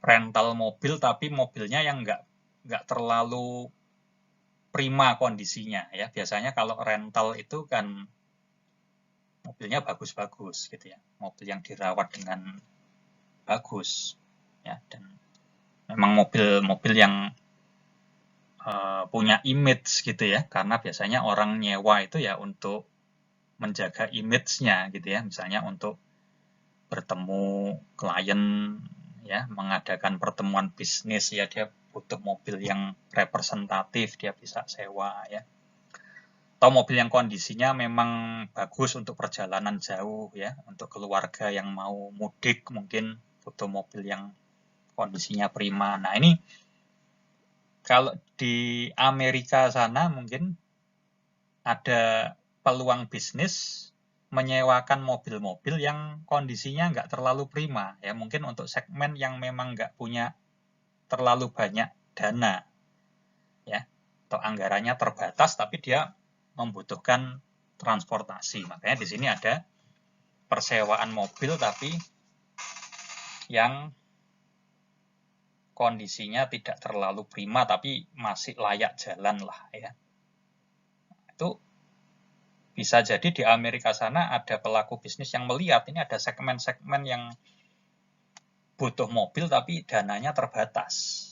rental mobil, tapi mobilnya yang nggak terlalu prima kondisinya ya. Biasanya kalau rental itu kan mobilnya bagus-bagus gitu ya, mobil yang dirawat dengan bagus ya, dan memang mobil-mobil yang punya image gitu ya, karena biasanya orang nyewa itu ya untuk menjaga image-nya gitu ya, misalnya untuk bertemu klien ya, mengadakan pertemuan bisnis, ya dia butuh mobil yang representatif, dia bisa sewa, ya. Atau mobil yang kondisinya memang bagus untuk perjalanan jauh, ya, untuk keluarga yang mau mudik mungkin butuh mobil yang kondisinya prima. Nah, ini kalau di Amerika sana mungkin ada peluang bisnis menyewakan mobil-mobil yang kondisinya nggak terlalu prima, ya mungkin untuk segmen yang memang nggak punya terlalu banyak dana, ya, atau anggarannya terbatas, tapi dia membutuhkan transportasi. Makanya di sini ada persewaan mobil tapi yang kondisinya tidak terlalu prima tapi masih layak jalan lah, ya. Itu bisa jadi di Amerika sana ada pelaku bisnis yang melihat ini ada segmen-segmen yang butuh mobil tapi dananya terbatas.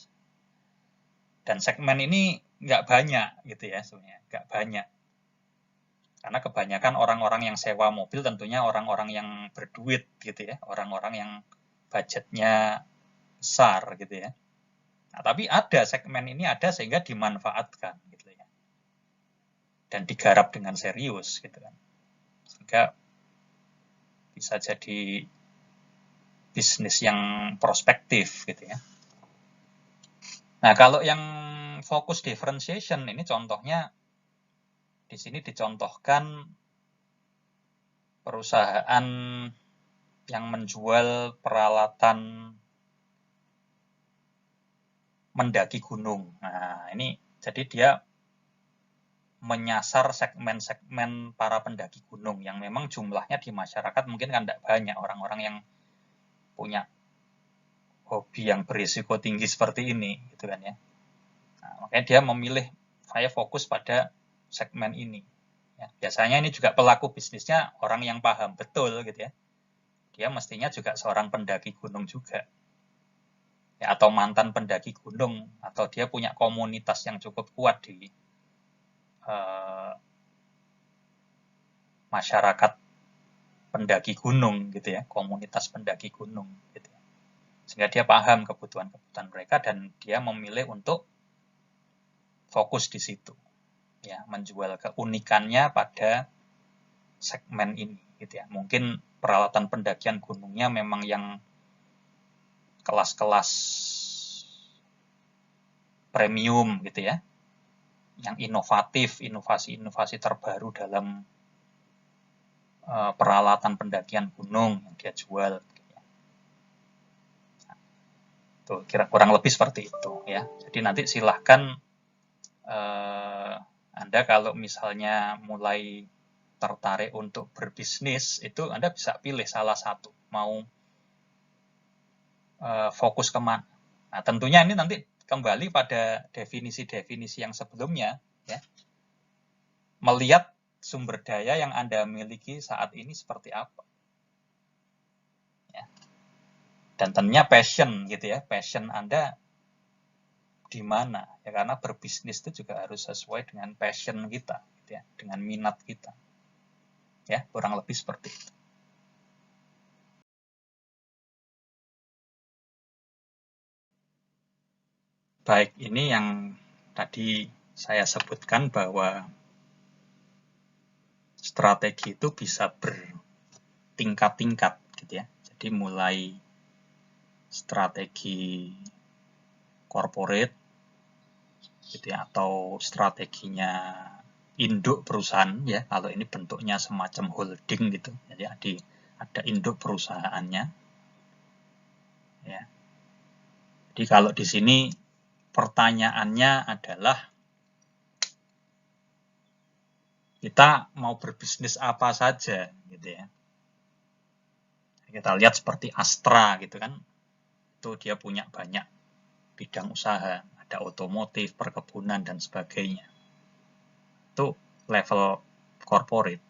Dan segmen ini nggak banyak gitu ya sebenarnya, nggak banyak. Karena kebanyakan orang-orang yang sewa mobil tentunya orang-orang yang berduit gitu ya, orang-orang yang budgetnya besar gitu ya. Nah, tapi ada segmen ini ada sehingga dimanfaatkan gitu ya. Dan digarap dengan serius gitu kan. Sehingga bisa jadi bisnis yang prospektif gitu ya. Nah, kalau yang fokus differentiation ini contohnya di sini dicontohkan perusahaan yang menjual peralatan mendaki gunung. Nah, ini jadi dia menyasar segmen-segmen para pendaki gunung yang memang jumlahnya di masyarakat mungkin kan tidak banyak orang-orang yang punya hobi yang berisiko tinggi seperti ini, gitu kan ya. Nah, makanya dia memilih saya fokus pada segmen ini. Ya, biasanya ini juga pelaku bisnisnya orang yang paham betul gitu ya. Dia mestinya juga seorang pendaki gunung juga. Ya, atau mantan pendaki gunung, atau dia punya komunitas yang cukup kuat di masyarakat pendaki gunung gitu ya, komunitas pendaki gunung gitu. Sehingga dia paham kebutuhan-kebutuhan mereka dan dia memilih untuk fokus di situ. Ya, menjual keunikannya pada segmen ini gitu ya. Mungkin peralatan pendakian gunungnya memang yang kelas-kelas premium gitu ya. Yang inovatif, inovasi-inovasi terbaru dalam peralatan pendakian gunung yang dia jual. Tuh, kurang lebih seperti itu ya. Jadi nanti silahkan Anda kalau misalnya mulai tertarik untuk berbisnis, itu Anda bisa pilih salah satu, mau fokus kemana. Nah, tentunya ini nanti kembali pada definisi-definisi yang sebelumnya, ya. Melihat sumber daya yang Anda miliki saat ini seperti apa. Ya. Dan tentunya passion gitu ya, passion Anda di mana ya, karena berbisnis itu juga harus sesuai dengan passion kita gitu ya, dengan minat kita ya, kurang lebih seperti itu. Baik, ini yang tadi saya sebutkan bahwa strategi itu bisa bertingkat-tingkat gitu ya. Jadi mulai strategi corporate gitu ya, atau strateginya induk perusahaan ya, kalau ini bentuknya semacam holding gitu. Jadi ada induk perusahaannya ya. Jadi kalau di sini pertanyaannya adalah kita mau berbisnis apa saja gitu ya. Kita lihat seperti Astra gitu kan, itu dia punya banyak bidang usaha, ada otomotif, perkebunan dan sebagainya. Itu level corporate.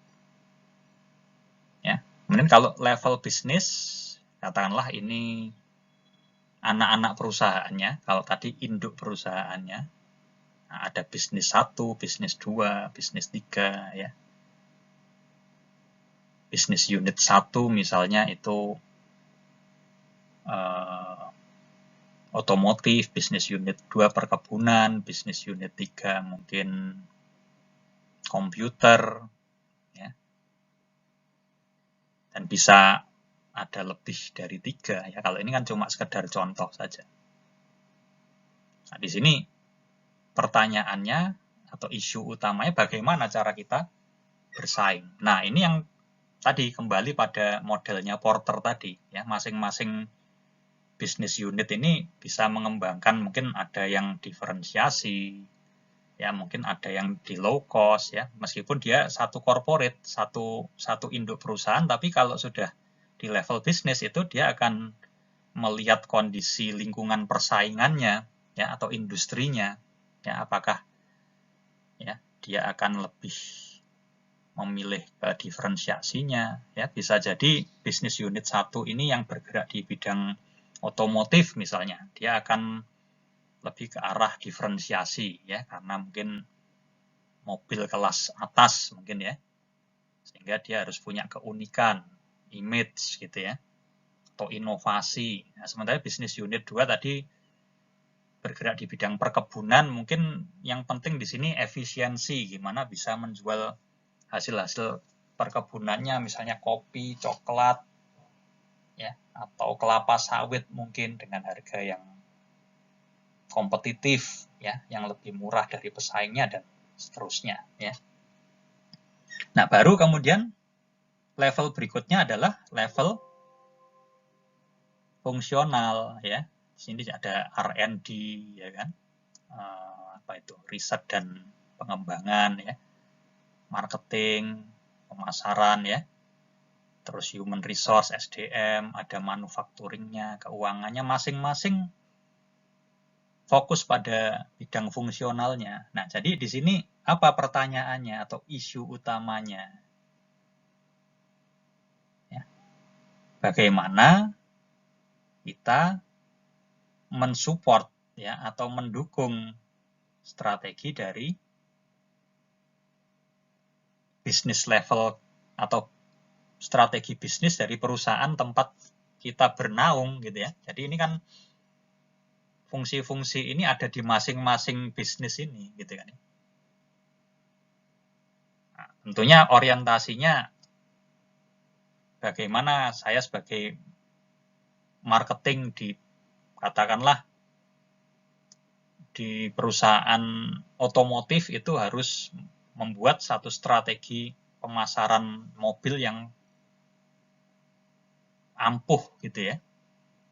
Ya. Kemudian kalau level bisnis, katakanlah ini anak-anak perusahaannya, kalau tadi induk perusahaannya, nah, ada bisnis 1, bisnis 2, bisnis 3 ya. Bisnis unit 1 misalnya itu otomotif, bisnis unit 2 perkebunan, bisnis unit 3 mungkin komputer, ya. Dan bisa ada lebih dari 3 ya. Kalau ini kan cuma sekedar contoh saja. Nah, di sini pertanyaannya atau isu utamanya bagaimana cara kita bersaing. Nah, ini yang tadi kembali pada modelnya Porter tadi ya, masing-masing bisnis unit ini bisa mengembangkan, mungkin ada yang diferensiasi ya, mungkin ada yang di low cost ya, meskipun dia satu corporate, satu induk perusahaan, tapi kalau sudah di level bisnis itu dia akan melihat kondisi lingkungan persaingannya ya, atau industrinya ya, apakah ya dia akan lebih memilih diferensiasinya ya. Bisa jadi bisnis unit 1 ini yang bergerak di bidang otomotif misalnya, dia akan lebih ke arah diferensiasi ya, karena mungkin mobil kelas atas mungkin ya, sehingga dia harus punya keunikan, image gitu ya, atau inovasi. Nah, sementara bisnis unit 2 tadi bergerak di bidang perkebunan, mungkin yang penting di sini efisiensi, gimana bisa menjual hasil-hasil perkebunannya, misalnya kopi, coklat, ya, atau kelapa sawit mungkin dengan harga yang kompetitif, ya, yang lebih murah dari pesaingnya dan seterusnya, ya. Nah, baru kemudian level berikutnya adalah level fungsional, ya. Di sini ada R&D, ya kan, apa itu, riset dan pengembangan, ya, marketing, pemasaran, ya. Terus human resource, SDM, ada manufacturingnya, keuangannya, masing-masing fokus pada bidang fungsionalnya. Nah, jadi di sini apa pertanyaannya atau isu utamanya? Ya. Bagaimana kita mensupport ya, atau mendukung strategi dari bisnis level atau strategi bisnis dari perusahaan tempat kita bernaung gitu ya. Jadi ini kan fungsi-fungsi ini ada di masing-masing bisnis ini gitu kan. Nah, tentunya orientasinya bagaimana saya sebagai marketing di katakanlah di perusahaan otomotif itu harus membuat satu strategi pemasaran mobil yang ampuh gitu ya,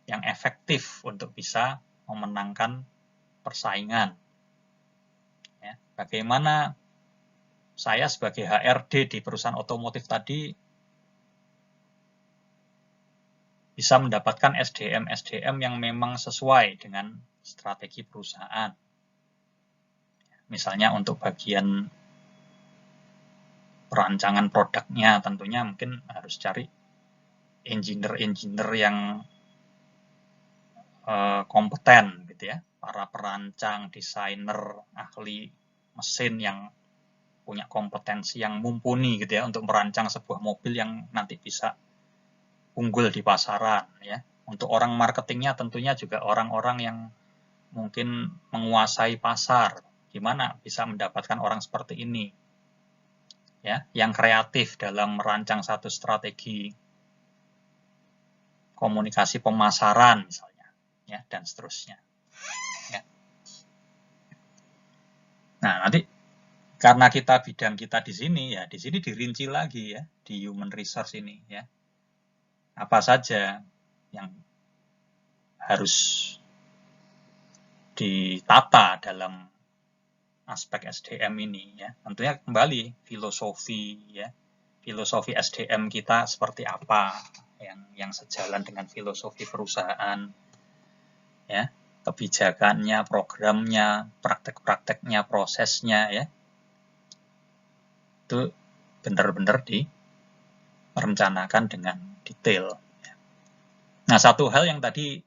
yang efektif untuk bisa memenangkan persaingan. Ya, bagaimana saya sebagai HRD di perusahaan otomotif tadi bisa mendapatkan SDM yang memang sesuai dengan strategi perusahaan. Misalnya untuk bagian perancangan produknya, tentunya mungkin harus cari engineer yang kompeten gitu ya, para perancang, desainer, ahli mesin yang punya kompetensi yang mumpuni gitu ya, untuk merancang sebuah mobil yang nanti bisa unggul di pasaran ya. Untuk orang marketingnya tentunya juga orang-orang yang mungkin menguasai pasar, gimana bisa mendapatkan orang seperti ini ya, yang kreatif dalam merancang satu strategi komunikasi pemasaran misalnya ya, dan seterusnya ya. Nah, nanti karena bidang kita di sini ya, di sini dirinci lagi ya, di human resource ini ya, apa saja yang harus ditata dalam aspek SDM ini ya. Tentunya kembali filosofi ya, filosofi SDM kita seperti apa yang sejalan dengan filosofi perusahaan ya, kebijakannya, programnya, praktek-prakteknya, prosesnya ya, itu benar-benar direncanakan dengan detail. Nah, satu hal yang tadi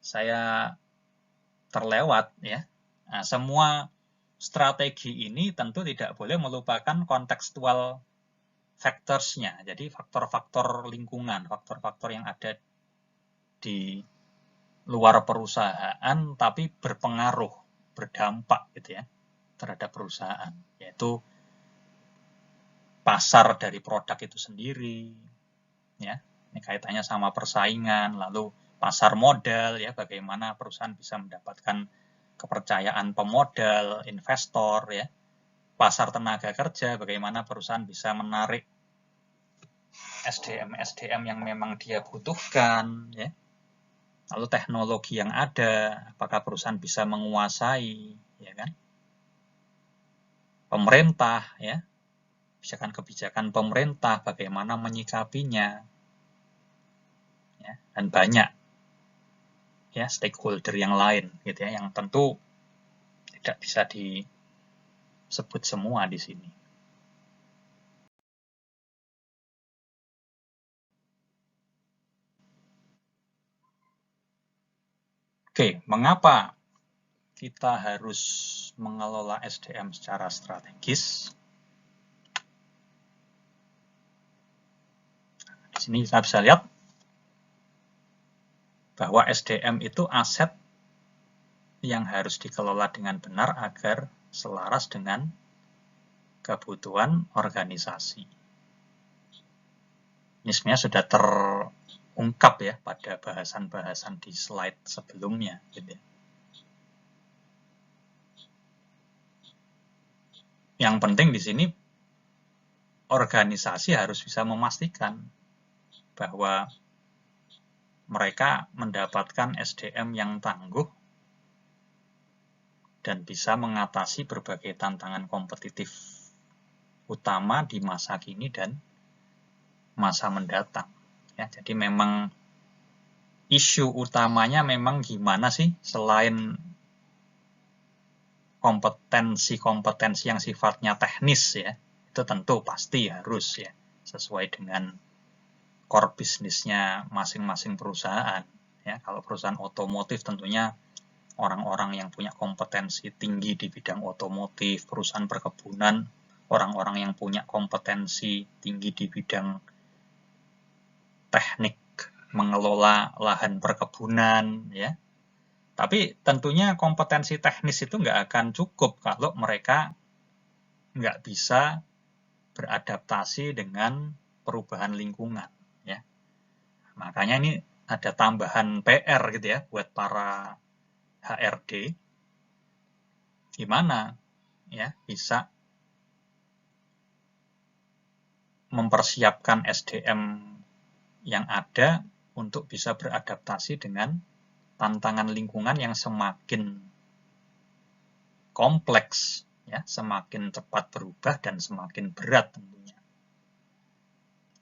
saya terlewat ya, nah, semua strategi ini tentu tidak boleh melupakan kontekstual factors-nya. Jadi faktor-faktor lingkungan, faktor-faktor yang ada di luar perusahaan tapi berpengaruh, berdampak gitu ya terhadap perusahaan, yaitu pasar dari produk itu sendiri, ya. Ini kaitannya sama persaingan, lalu pasar modal, ya, bagaimana perusahaan bisa mendapatkan kepercayaan pemodal, investor, ya. Pasar tenaga kerja, bagaimana perusahaan bisa menarik SDM yang memang dia butuhkan, ya. Lalu teknologi yang ada, apakah perusahaan bisa menguasai, ya kan? Pemerintah, ya. Kebijakan pemerintah, bagaimana menyikapinya, ya, dan banyak ya stakeholder yang lain, gitu ya, yang tentu tidak bisa disebut semua di sini. Oke, mengapa kita harus mengelola SDM secara strategis? Di sini kita bisa lihat bahwa SDM itu aset yang harus dikelola dengan benar agar selaras dengan kebutuhan organisasi. Ini sebenarnya sudah terungkap ya pada bahasan-bahasan di slide sebelumnya, gitu ya. Yang penting di sini organisasi harus bisa memastikan bahwa mereka mendapatkan SDM yang tangguh dan bisa mengatasi berbagai tantangan kompetitif utama di masa kini dan masa mendatang. Ya, jadi memang isu utamanya memang gimana sih selain kompetensi-kompetensi yang sifatnya teknis ya, itu tentu pasti harus ya sesuai dengan core bisnisnya masing-masing perusahaan. Ya, kalau perusahaan otomotif tentunya orang-orang yang punya kompetensi tinggi di bidang otomotif, perusahaan perkebunan, orang-orang yang punya kompetensi tinggi di bidang teknik mengelola lahan perkebunan, ya. Tapi tentunya kompetensi teknis itu nggak akan cukup kalau mereka nggak bisa beradaptasi dengan perubahan lingkungan, ya. Makanya ini ada tambahan PR gitu ya buat para HRD, gimana ya bisa mempersiapkan SDM yang ada untuk bisa beradaptasi dengan tantangan lingkungan yang semakin kompleks, ya, semakin cepat berubah dan semakin berat tentunya.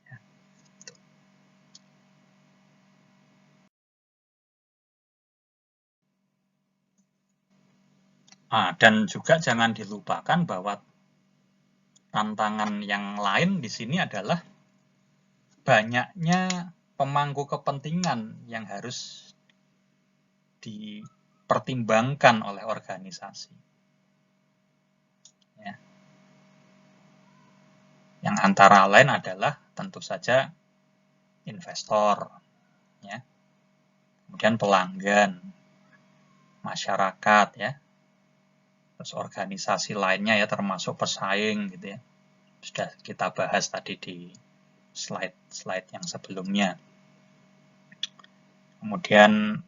Ya. Dan juga jangan dilupakan bahwa tantangan yang lain di sini adalah banyaknya pemangku kepentingan yang harus dipertimbangkan oleh organisasi. Ya. Yang antara lain adalah tentu saja investor, ya. Kemudian pelanggan, masyarakat, ya. Terus organisasi lainnya ya termasuk pesaing gitu ya. Sudah kita bahas tadi di slide yang sebelumnya. Kemudian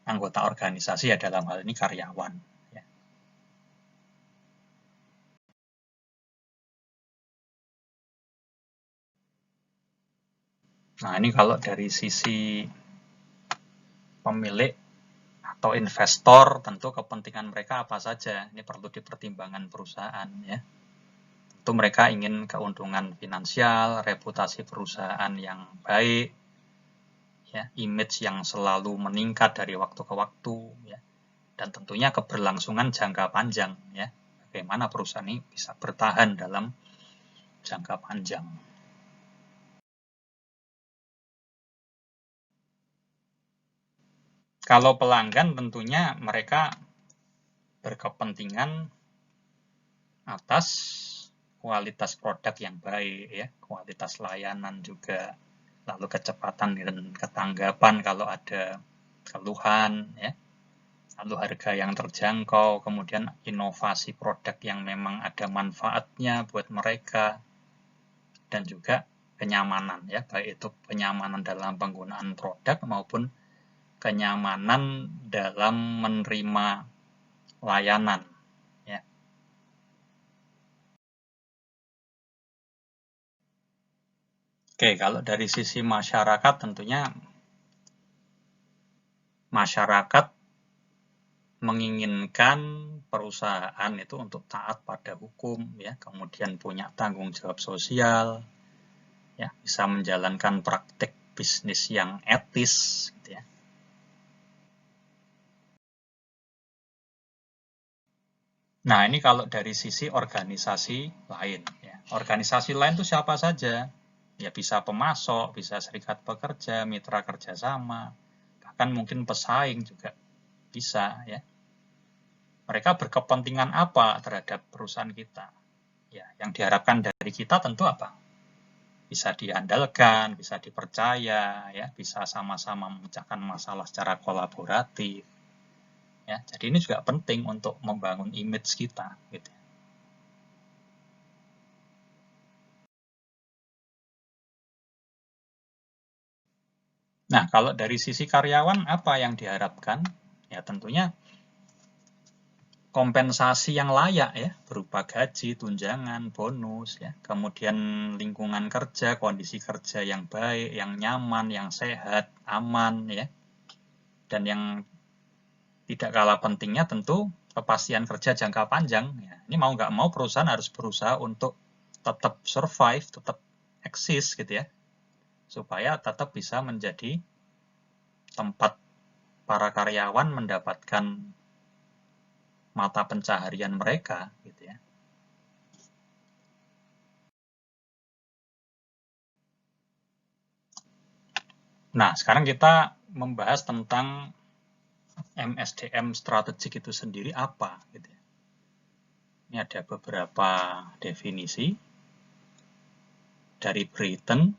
anggota organisasi ya dalam hal ini karyawan. Ya. Nah ini kalau dari sisi pemilik atau investor tentu kepentingan mereka apa saja. Ini perlu dipertimbangkan perusahaan ya. Tentu mereka ingin keuntungan finansial, reputasi perusahaan yang baik, ya, image yang selalu meningkat dari waktu ke waktu, ya, dan tentunya keberlangsungan jangka panjang, ya, bagaimana perusahaan ini bisa bertahan dalam jangka panjang. Kalau pelanggan tentunya mereka berkepentingan atas kualitas produk yang baik, ya, kualitas layanan juga, lalu kecepatan dan ketanggapan keluhan, ya. Lalu harga yang terjangkau, kemudian inovasi produk yang memang ada manfaatnya buat mereka, dan juga kenyamanan, ya, baik itu kenyamanan dalam penggunaan produk maupun kenyamanan dalam menerima layanan, ya. Oke, kalau dari sisi masyarakat tentunya masyarakat menginginkan perusahaan itu untuk taat pada hukum, ya, kemudian punya tanggung jawab sosial, ya, bisa menjalankan praktik bisnis yang etis, gitu ya. Nah, ini kalau dari sisi organisasi lain, ya. Organisasi lain itu siapa saja? Ya, bisa pemasok, bisa serikat pekerja, mitra kerjasama, bahkan mungkin pesaing juga bisa, ya. Mereka berkepentingan apa terhadap perusahaan kita? Ya, yang diharapkan dari kita tentu apa? Bisa diandalkan, bisa dipercaya, ya, bisa sama-sama memecahkan masalah secara kolaboratif. Ya, jadi ini juga penting untuk membangun image kita, gitu. Nah, kalau dari sisi karyawan apa yang diharapkan? Ya, tentunya kompensasi yang layak, ya, berupa gaji, tunjangan, bonus, ya, kemudian lingkungan kerja, kondisi kerja yang baik, yang nyaman, yang sehat, aman, ya, dan yang tidak kalah pentingnya tentu kepastian kerja jangka panjang. Ya, ini mau nggak mau perusahaan harus berusaha untuk tetap survive, tetap eksis, gitu ya, supaya tetap bisa menjadi tempat para karyawan mendapatkan mata pencaharian mereka, gitu ya. Nah, sekarang kita membahas tentang MSDM strategik itu sendiri apa, gitu ya. Ini ada beberapa definisi dari Britain.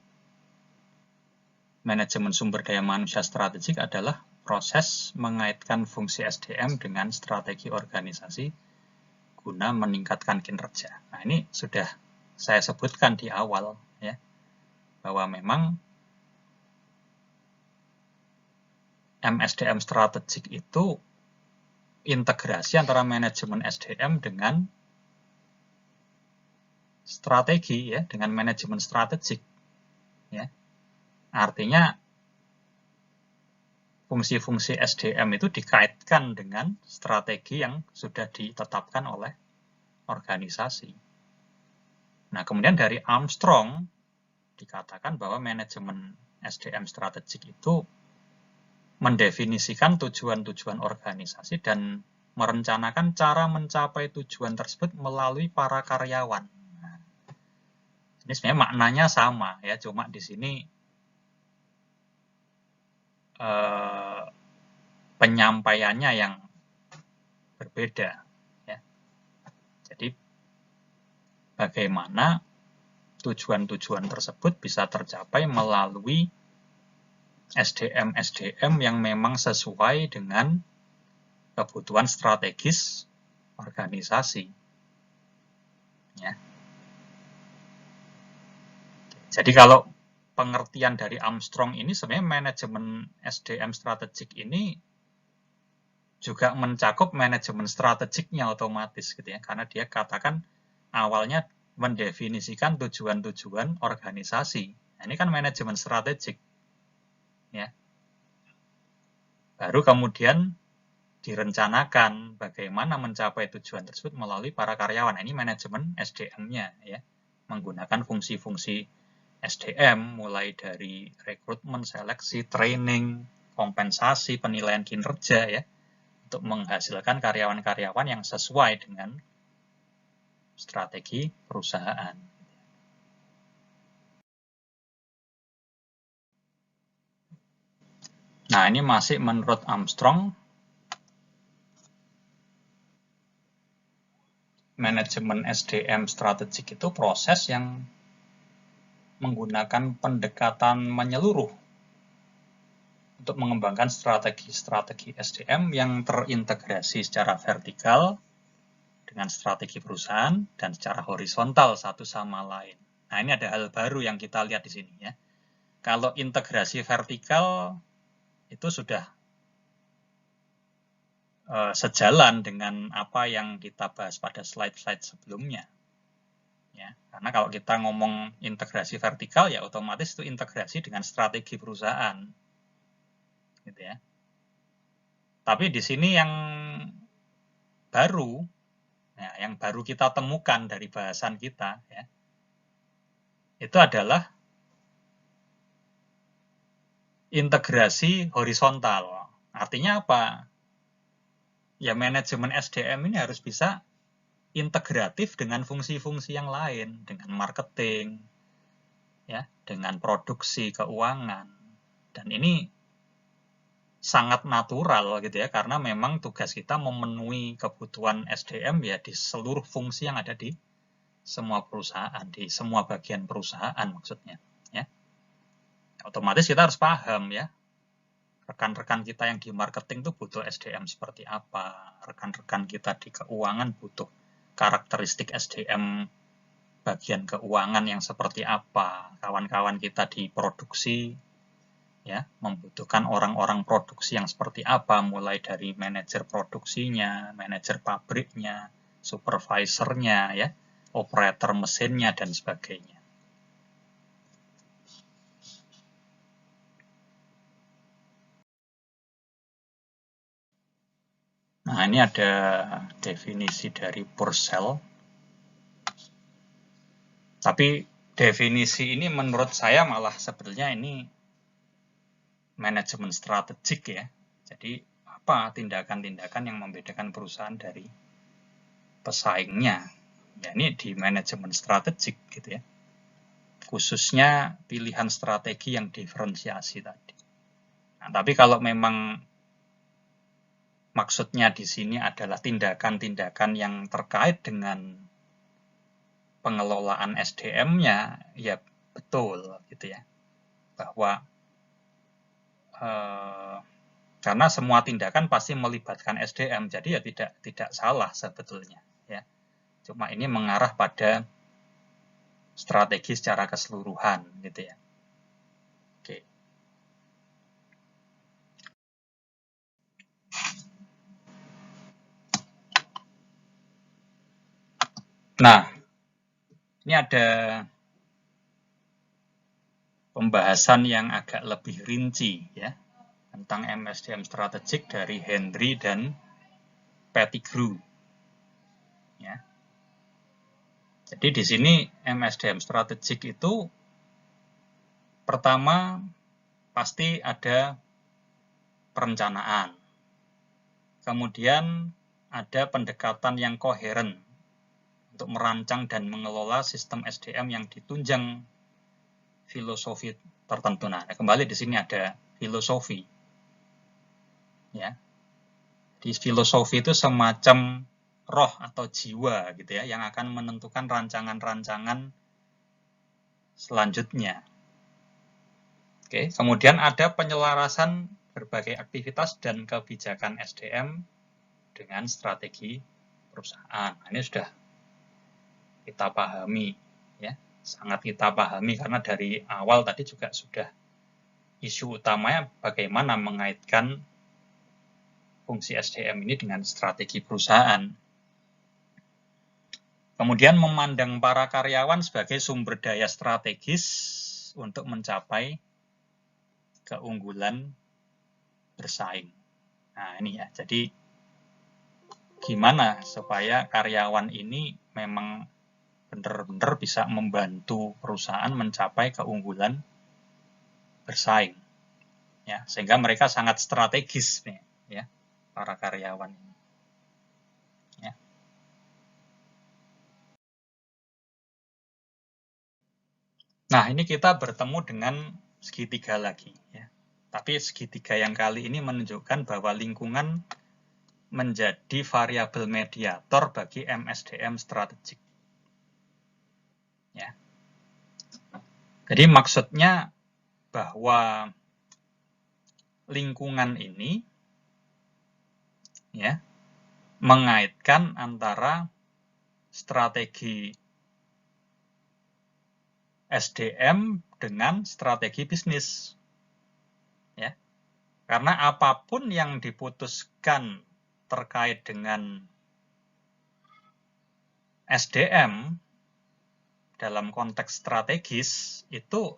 Manajemen sumber daya manusia strategik adalah proses mengaitkan fungsi SDM dengan strategi organisasi guna meningkatkan kinerja. Nah, ini sudah saya sebutkan di awal, ya, bahwa memang MSDM strategik itu integrasi antara manajemen SDM dengan strategi, ya, dengan manajemen strategik, ya. Artinya fungsi-fungsi SDM itu dikaitkan dengan strategi yang sudah ditetapkan oleh organisasi. Nah, kemudian dari Armstrong dikatakan bahwa manajemen SDM strategik itu mendefinisikan tujuan-tujuan organisasi dan merencanakan cara mencapai tujuan tersebut melalui para karyawan. Nah, ini sebenarnya maknanya sama, ya, cuma di sini penyampaiannya yang berbeda, ya. Jadi bagaimana tujuan-tujuan tersebut bisa tercapai melalui SDM yang memang sesuai dengan kebutuhan strategis organisasi, ya. Jadi kalau pengertian dari Armstrong ini sebenarnya manajemen SDM strategik ini juga mencakup manajemen strategiknya otomatis, gitu ya, karena dia katakan awalnya mendefinisikan tujuan-tujuan organisasi. Nah, ini kan manajemen strategik, ya. Baru kemudian direncanakan bagaimana mencapai tujuan tersebut melalui para karyawan. Nah, ini manajemen SDM-nya, ya, menggunakan fungsi-fungsi SDM mulai dari rekrutmen, seleksi, training, kompensasi, penilaian kinerja, ya, untuk menghasilkan karyawan-karyawan yang sesuai dengan strategi perusahaan. Nah, ini masih menurut Armstrong, manajemen SDM strategik itu proses yang menggunakan pendekatan menyeluruh untuk mengembangkan strategi-strategi SDM yang terintegrasi secara vertikal dengan strategi perusahaan dan secara horizontal satu sama lain. Nah, ini ada hal baru yang kita lihat di sini ya. Kalau integrasi vertikal itu sudah sejalan dengan apa yang kita bahas pada slide-slide sebelumnya. Ya, karena kalau kita ngomong integrasi vertikal ya otomatis itu integrasi dengan strategi perusahaan. Gitu ya. Tapi di sini yang baru, ya, yang baru kita temukan dari bahasan kita, ya, itu adalah integrasi horizontal. Artinya apa? Ya manajemen SDM ini harus bisa integratif dengan fungsi-fungsi yang lain, dengan marketing, ya, dengan produksi keuangan. Dan ini sangat natural gitu ya, karena memang tugas kita memenuhi kebutuhan SDM ya di seluruh fungsi yang ada di semua perusahaan, di semua bagian perusahaan maksudnya. Ya. Otomatis kita harus paham ya, rekan-rekan kita yang di marketing itu butuh SDM seperti apa, rekan-rekan kita di keuangan butuh karakteristik SDM bagian keuangan yang seperti apa, kawan-kawan kita di produksi ya membutuhkan orang-orang produksi yang seperti apa, mulai dari manajer produksinya, manajer pabriknya, supervisornya ya, operator mesinnya dan sebagainya. Nah, ini ada definisi dari Purcell. Tapi definisi ini menurut saya malah sebenarnya ini manajemen strategik ya. Jadi apa tindakan-tindakan yang membedakan perusahaan dari pesaingnya? Ya ini di manajemen strategik gitu ya. Khususnya pilihan strategi yang diferensiasi tadi. Nah, tapi kalau memang maksudnya di sini adalah tindakan-tindakan yang terkait dengan pengelolaan SDM-nya, ya betul gitu ya. Bahwa karena semua tindakan pasti melibatkan SDM, jadi ya tidak salah sebetulnya ya. Cuma ini mengarah pada strategi secara keseluruhan gitu ya. Oke. Nah, ini ada pembahasan yang agak lebih rinci ya tentang MSDM strategik dari Henry dan Pettigrew. Ya. Jadi di sini MSDM strategik itu pertama pasti ada perencanaan. Kemudian ada pendekatan yang koheren untuk merancang dan mengelola sistem SDM yang ditunjang filosofi tertentu. Nah, kembali di sini ada filosofi. Ya. Di filosofi itu semacam roh atau jiwa gitu ya yang akan menentukan rancangan-rancangan selanjutnya. Oke, kemudian ada penyelarasan berbagai aktivitas dan kebijakan SDM dengan strategi perusahaan. Nah, ini sudah kita pahami ya, sangat kita pahami karena dari awal tadi juga sudah isu utamanya bagaimana mengaitkan fungsi SDM ini dengan strategi perusahaan. Kemudian memandang para karyawan sebagai sumber daya strategis untuk mencapai keunggulan bersaing. Nah ini ya, jadi gimana supaya karyawan ini memang benar-benar bisa membantu perusahaan mencapai keunggulan bersaing. Ya, sehingga mereka sangat strategis nih, ya, para karyawan ini. Ya. Nah, ini kita bertemu dengan segitiga lagi. Ya. Tapi segitiga yang kali ini menunjukkan bahwa lingkungan menjadi variabel mediator bagi MSDM strategik. Ya. Jadi maksudnya bahwa lingkungan ini ya mengaitkan antara strategi SDM dengan strategi bisnis. Ya. Karena apapun yang diputuskan terkait dengan SDM dalam konteks strategis itu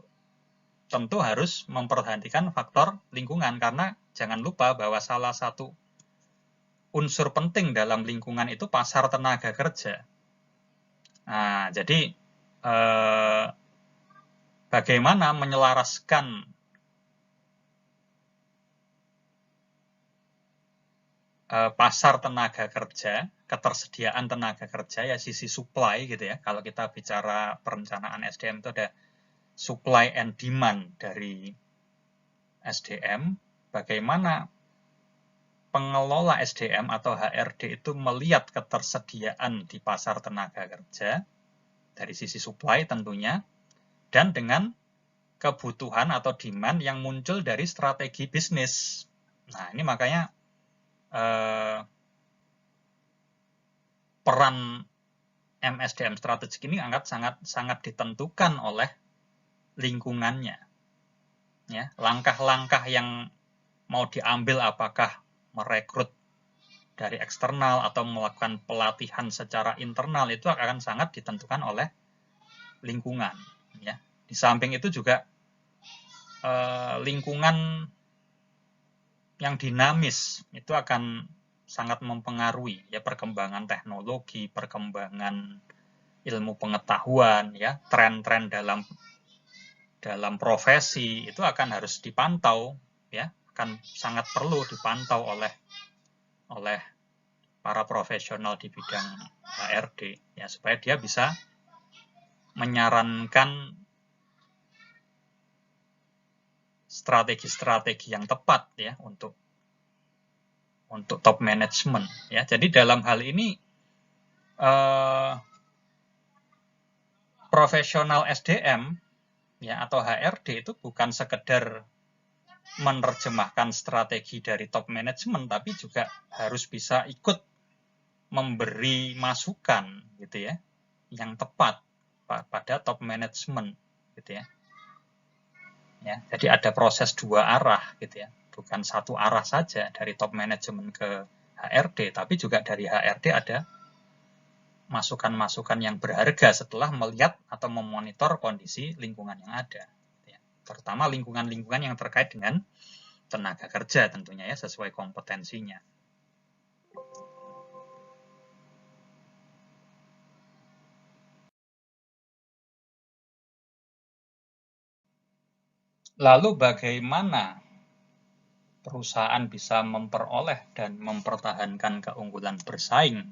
tentu harus memperhatikan faktor lingkungan, karena jangan lupa bahwa salah satu unsur penting dalam lingkungan itu pasar tenaga kerja. Nah, jadi bagaimana menyelaraskan pasar tenaga kerja, ketersediaan tenaga kerja, ya sisi supply gitu ya. Kalau kita bicara perencanaan SDM itu ada supply and demand dari SDM, bagaimana pengelola SDM atau HRD itu melihat ketersediaan di pasar tenaga kerja dari sisi supply tentunya, dan dengan kebutuhan atau demand yang muncul dari strategi bisnis. Nah, ini makanya peran MSDM strategik ini sangat ditentukan oleh lingkungannya. Ya, langkah-langkah yang mau diambil, apakah merekrut dari eksternal atau melakukan pelatihan secara internal, itu akan sangat ditentukan oleh lingkungan. Ya, di samping itu juga lingkungan yang dinamis itu akan sangat mempengaruhi ya perkembangan teknologi, perkembangan ilmu pengetahuan, ya tren-tren dalam profesi itu akan harus dipantau, ya akan sangat perlu dipantau oleh para profesional di bidang HRD ya, supaya dia bisa menyarankan strategi-strategi yang tepat ya untuk top management ya. Jadi dalam hal ini profesional SDM ya atau HRD itu bukan sekedar menerjemahkan strategi dari top management, tapi juga harus bisa ikut memberi masukan gitu ya yang tepat pada top management gitu ya. Ya, jadi ada proses dua arah gitu ya, bukan satu arah saja dari top management ke HRD, tapi juga dari HRD ada masukan-masukan yang berharga setelah melihat atau memonitor kondisi lingkungan yang ada, ya. Terutama lingkungan-lingkungan yang terkait dengan tenaga kerja tentunya ya, sesuai kompetensinya. Lalu bagaimana perusahaan bisa memperoleh dan mempertahankan keunggulan bersaing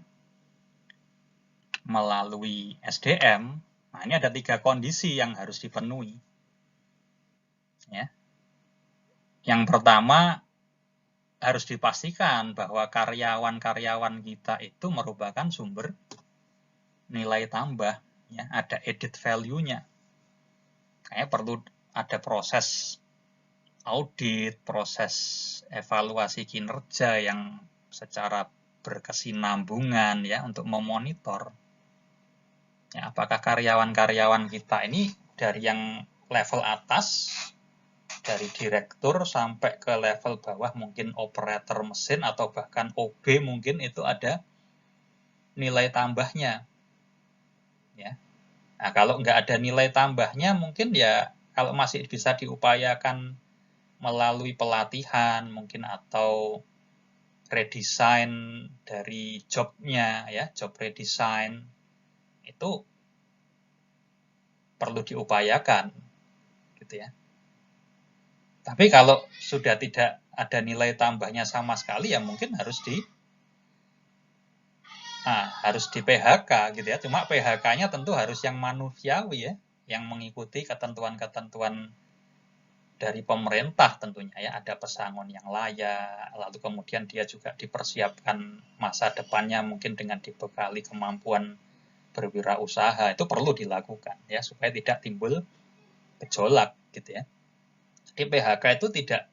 melalui SDM? Nah, ini ada 3 kondisi yang harus dipenuhi. Ya. Yang pertama, harus dipastikan bahwa karyawan-karyawan kita itu merupakan sumber nilai tambah, ya, ada added value-nya. Kayak perlu ada proses audit, proses evaluasi kinerja yang secara berkesinambungan ya untuk memonitor ya, apakah karyawan-karyawan kita ini dari yang level atas, dari direktur sampai ke level bawah, mungkin operator mesin atau bahkan OB, mungkin itu ada nilai tambahnya ya. Nah, kalau nggak ada nilai tambahnya, mungkin ya kalau masih bisa diupayakan melalui pelatihan mungkin atau redesign dari jobnya ya, job redesign itu perlu diupayakan gitu ya. Tapi kalau sudah tidak ada nilai tambahnya sama sekali, ya mungkin harus di PHK gitu ya. Cuma PHK-nya tentu harus yang manusiawi ya, yang mengikuti ketentuan-ketentuan dari pemerintah tentunya ya, ada pesangon yang layak, lalu kemudian dia juga dipersiapkan masa depannya mungkin dengan dibekali kemampuan berwirausaha, itu perlu dilakukan ya supaya tidak timbul gejolak gitu ya. Jadi PHK itu tidak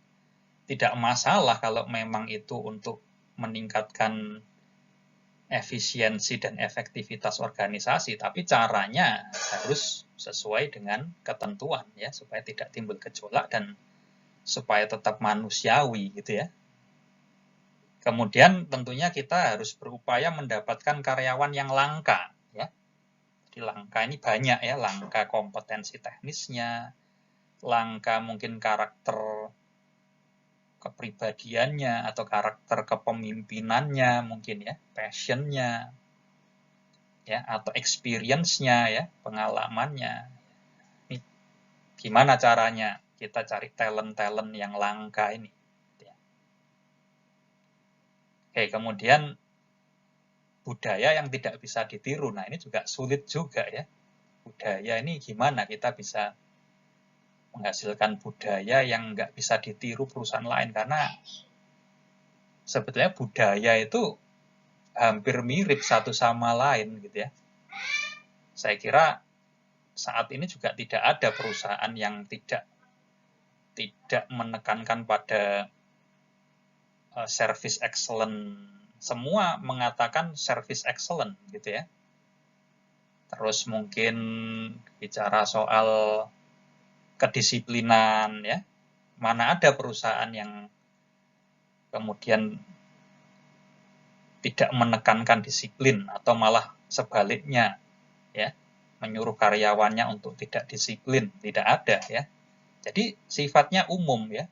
tidak masalah kalau memang itu untuk meningkatkan efisiensi dan efektivitas organisasi, tapi caranya harus sesuai dengan ketentuan ya, supaya tidak timbul gejolak dan supaya tetap manusiawi gitu ya. Kemudian tentunya kita harus berupaya mendapatkan karyawan yang langka ya. Jadi langka ini banyak ya, langka kompetensi teknisnya, langka mungkin karakter kepribadiannya atau karakter kepemimpinannya mungkin ya, passionnya ya, atau experience-nya ya, pengalamannya. Ini gimana caranya kita cari talent-talent yang langka ini. Oke, kemudian budaya yang tidak bisa ditiru. Nah, ini juga sulit juga ya. Budaya ini gimana kita bisa menghasilkan budaya yang nggak bisa ditiru perusahaan lain, karena sebetulnya budaya itu hampir mirip satu sama lain gitu ya. Saya kira saat ini juga tidak ada perusahaan yang tidak menekankan pada service excellent. Semua mengatakan service excellent gitu ya. Terus mungkin bicara soal kedisiplinan ya. Mana ada perusahaan yang kemudian tidak menekankan disiplin atau malah sebaliknya ya, menyuruh karyawannya untuk tidak disiplin, tidak ada ya. Jadi sifatnya umum ya.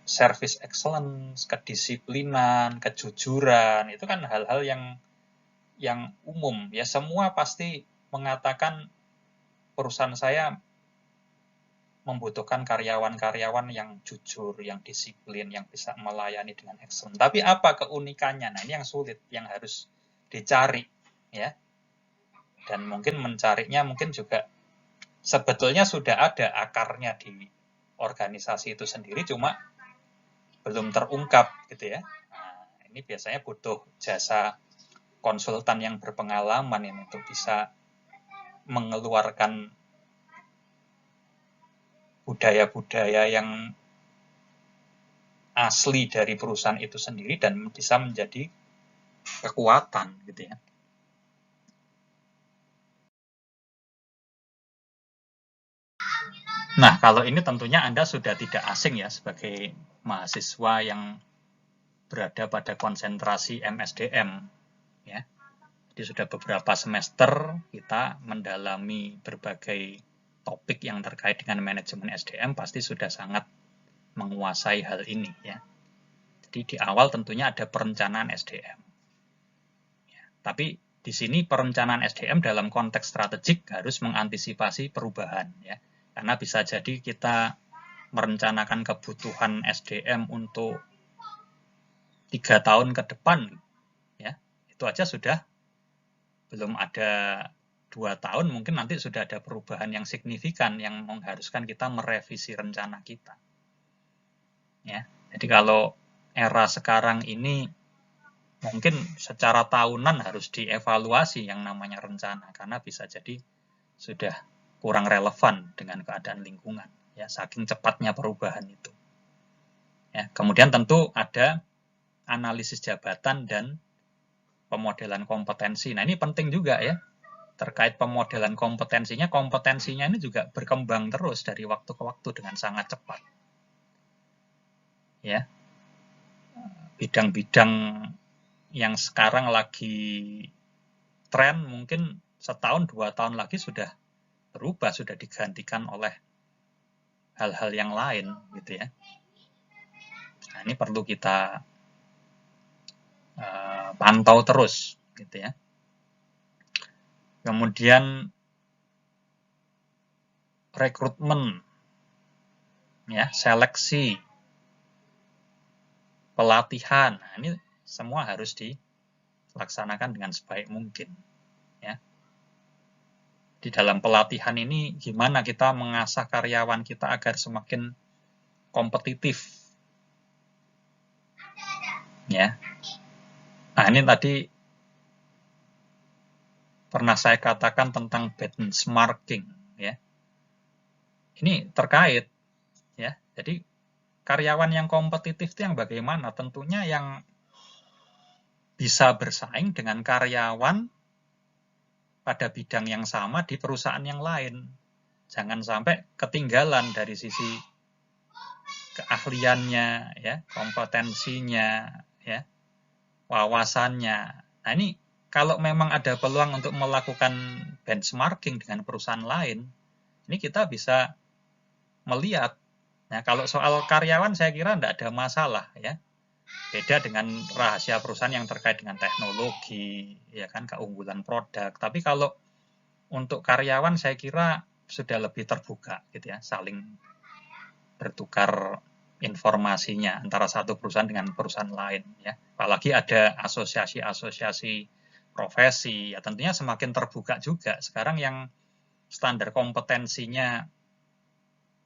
Service excellence, kedisiplinan, kejujuran, itu kan hal-hal yang umum ya. Semua pasti mengatakan perusahaan saya membutuhkan karyawan-karyawan yang jujur, yang disiplin, yang bisa melayani dengan excellent. Tapi apa keunikannya? Nah, ini yang sulit, yang harus dicari ya. Dan mungkin mencarinya mungkin juga sebetulnya sudah ada akarnya di organisasi itu sendiri, cuma belum terungkap gitu ya. Nah, ini biasanya butuh jasa konsultan yang berpengalaman ini untuk bisa mengeluarkan budaya-budaya yang asli dari perusahaan itu sendiri dan bisa menjadi kekuatan gitu ya. Nah, kalau ini tentunya Anda sudah tidak asing ya sebagai mahasiswa yang berada pada konsentrasi MSDM ya. Jadi sudah beberapa semester kita mendalami berbagai topik yang terkait dengan manajemen SDM, pasti sudah sangat menguasai hal ini ya. Jadi di awal tentunya ada perencanaan SDM. Ya, tapi di sini perencanaan SDM dalam konteks strategik harus mengantisipasi perubahan ya. Karena bisa jadi kita merencanakan kebutuhan SDM untuk 3 tahun ke depan ya. Itu aja sudah belum ada 2 tahun, mungkin nanti sudah ada perubahan yang signifikan yang mengharuskan kita merevisi rencana kita. Ya, jadi kalau era sekarang ini mungkin secara tahunan harus dievaluasi yang namanya rencana, karena bisa jadi sudah kurang relevan dengan keadaan lingkungan ya, saking cepatnya perubahan itu. Ya, kemudian tentu ada analisis jabatan dan pemodelan kompetensi. Nah, ini penting juga ya. Terkait pemodelan kompetensinya ini juga berkembang terus dari waktu ke waktu dengan sangat cepat. Ya. Bidang-bidang yang sekarang lagi tren mungkin setahun 2 tahun lagi sudah berubah, sudah digantikan oleh hal-hal yang lain gitu ya. Nah, ini perlu kita pantau terus gitu ya. Kemudian rekrutmen ya, seleksi, pelatihan. Nah, ini semua harus dilaksanakan dengan sebaik mungkin ya. Di dalam pelatihan ini gimana kita mengasah karyawan kita agar semakin kompetitif ya. Nah, ini tadi pernah saya katakan tentang benchmarking ya. ini terkait ya. Jadi karyawan yang kompetitif itu yang bagaimana? Tentunya yang bisa bersaing dengan karyawan pada bidang yang sama di perusahaan yang lain. Jangan sampai ketinggalan dari sisi keahliannya, ya, kompetensinya, ya, wawasannya. Nah, ini kalau memang ada peluang untuk melakukan benchmarking dengan perusahaan lain, ini kita bisa melihat. Nah, kalau soal karyawan saya kira tidak ada masalah, ya. Beda dengan rahasia perusahaan yang terkait dengan teknologi, ya kan, keunggulan produk. Tapi kalau untuk karyawan saya kira sudah lebih terbuka, gitu ya, saling bertukar informasinya antara satu perusahaan dengan perusahaan lain, ya. Apalagi ada asosiasi-asosiasi profesi, ya tentunya semakin terbuka juga. Sekarang yang standar kompetensinya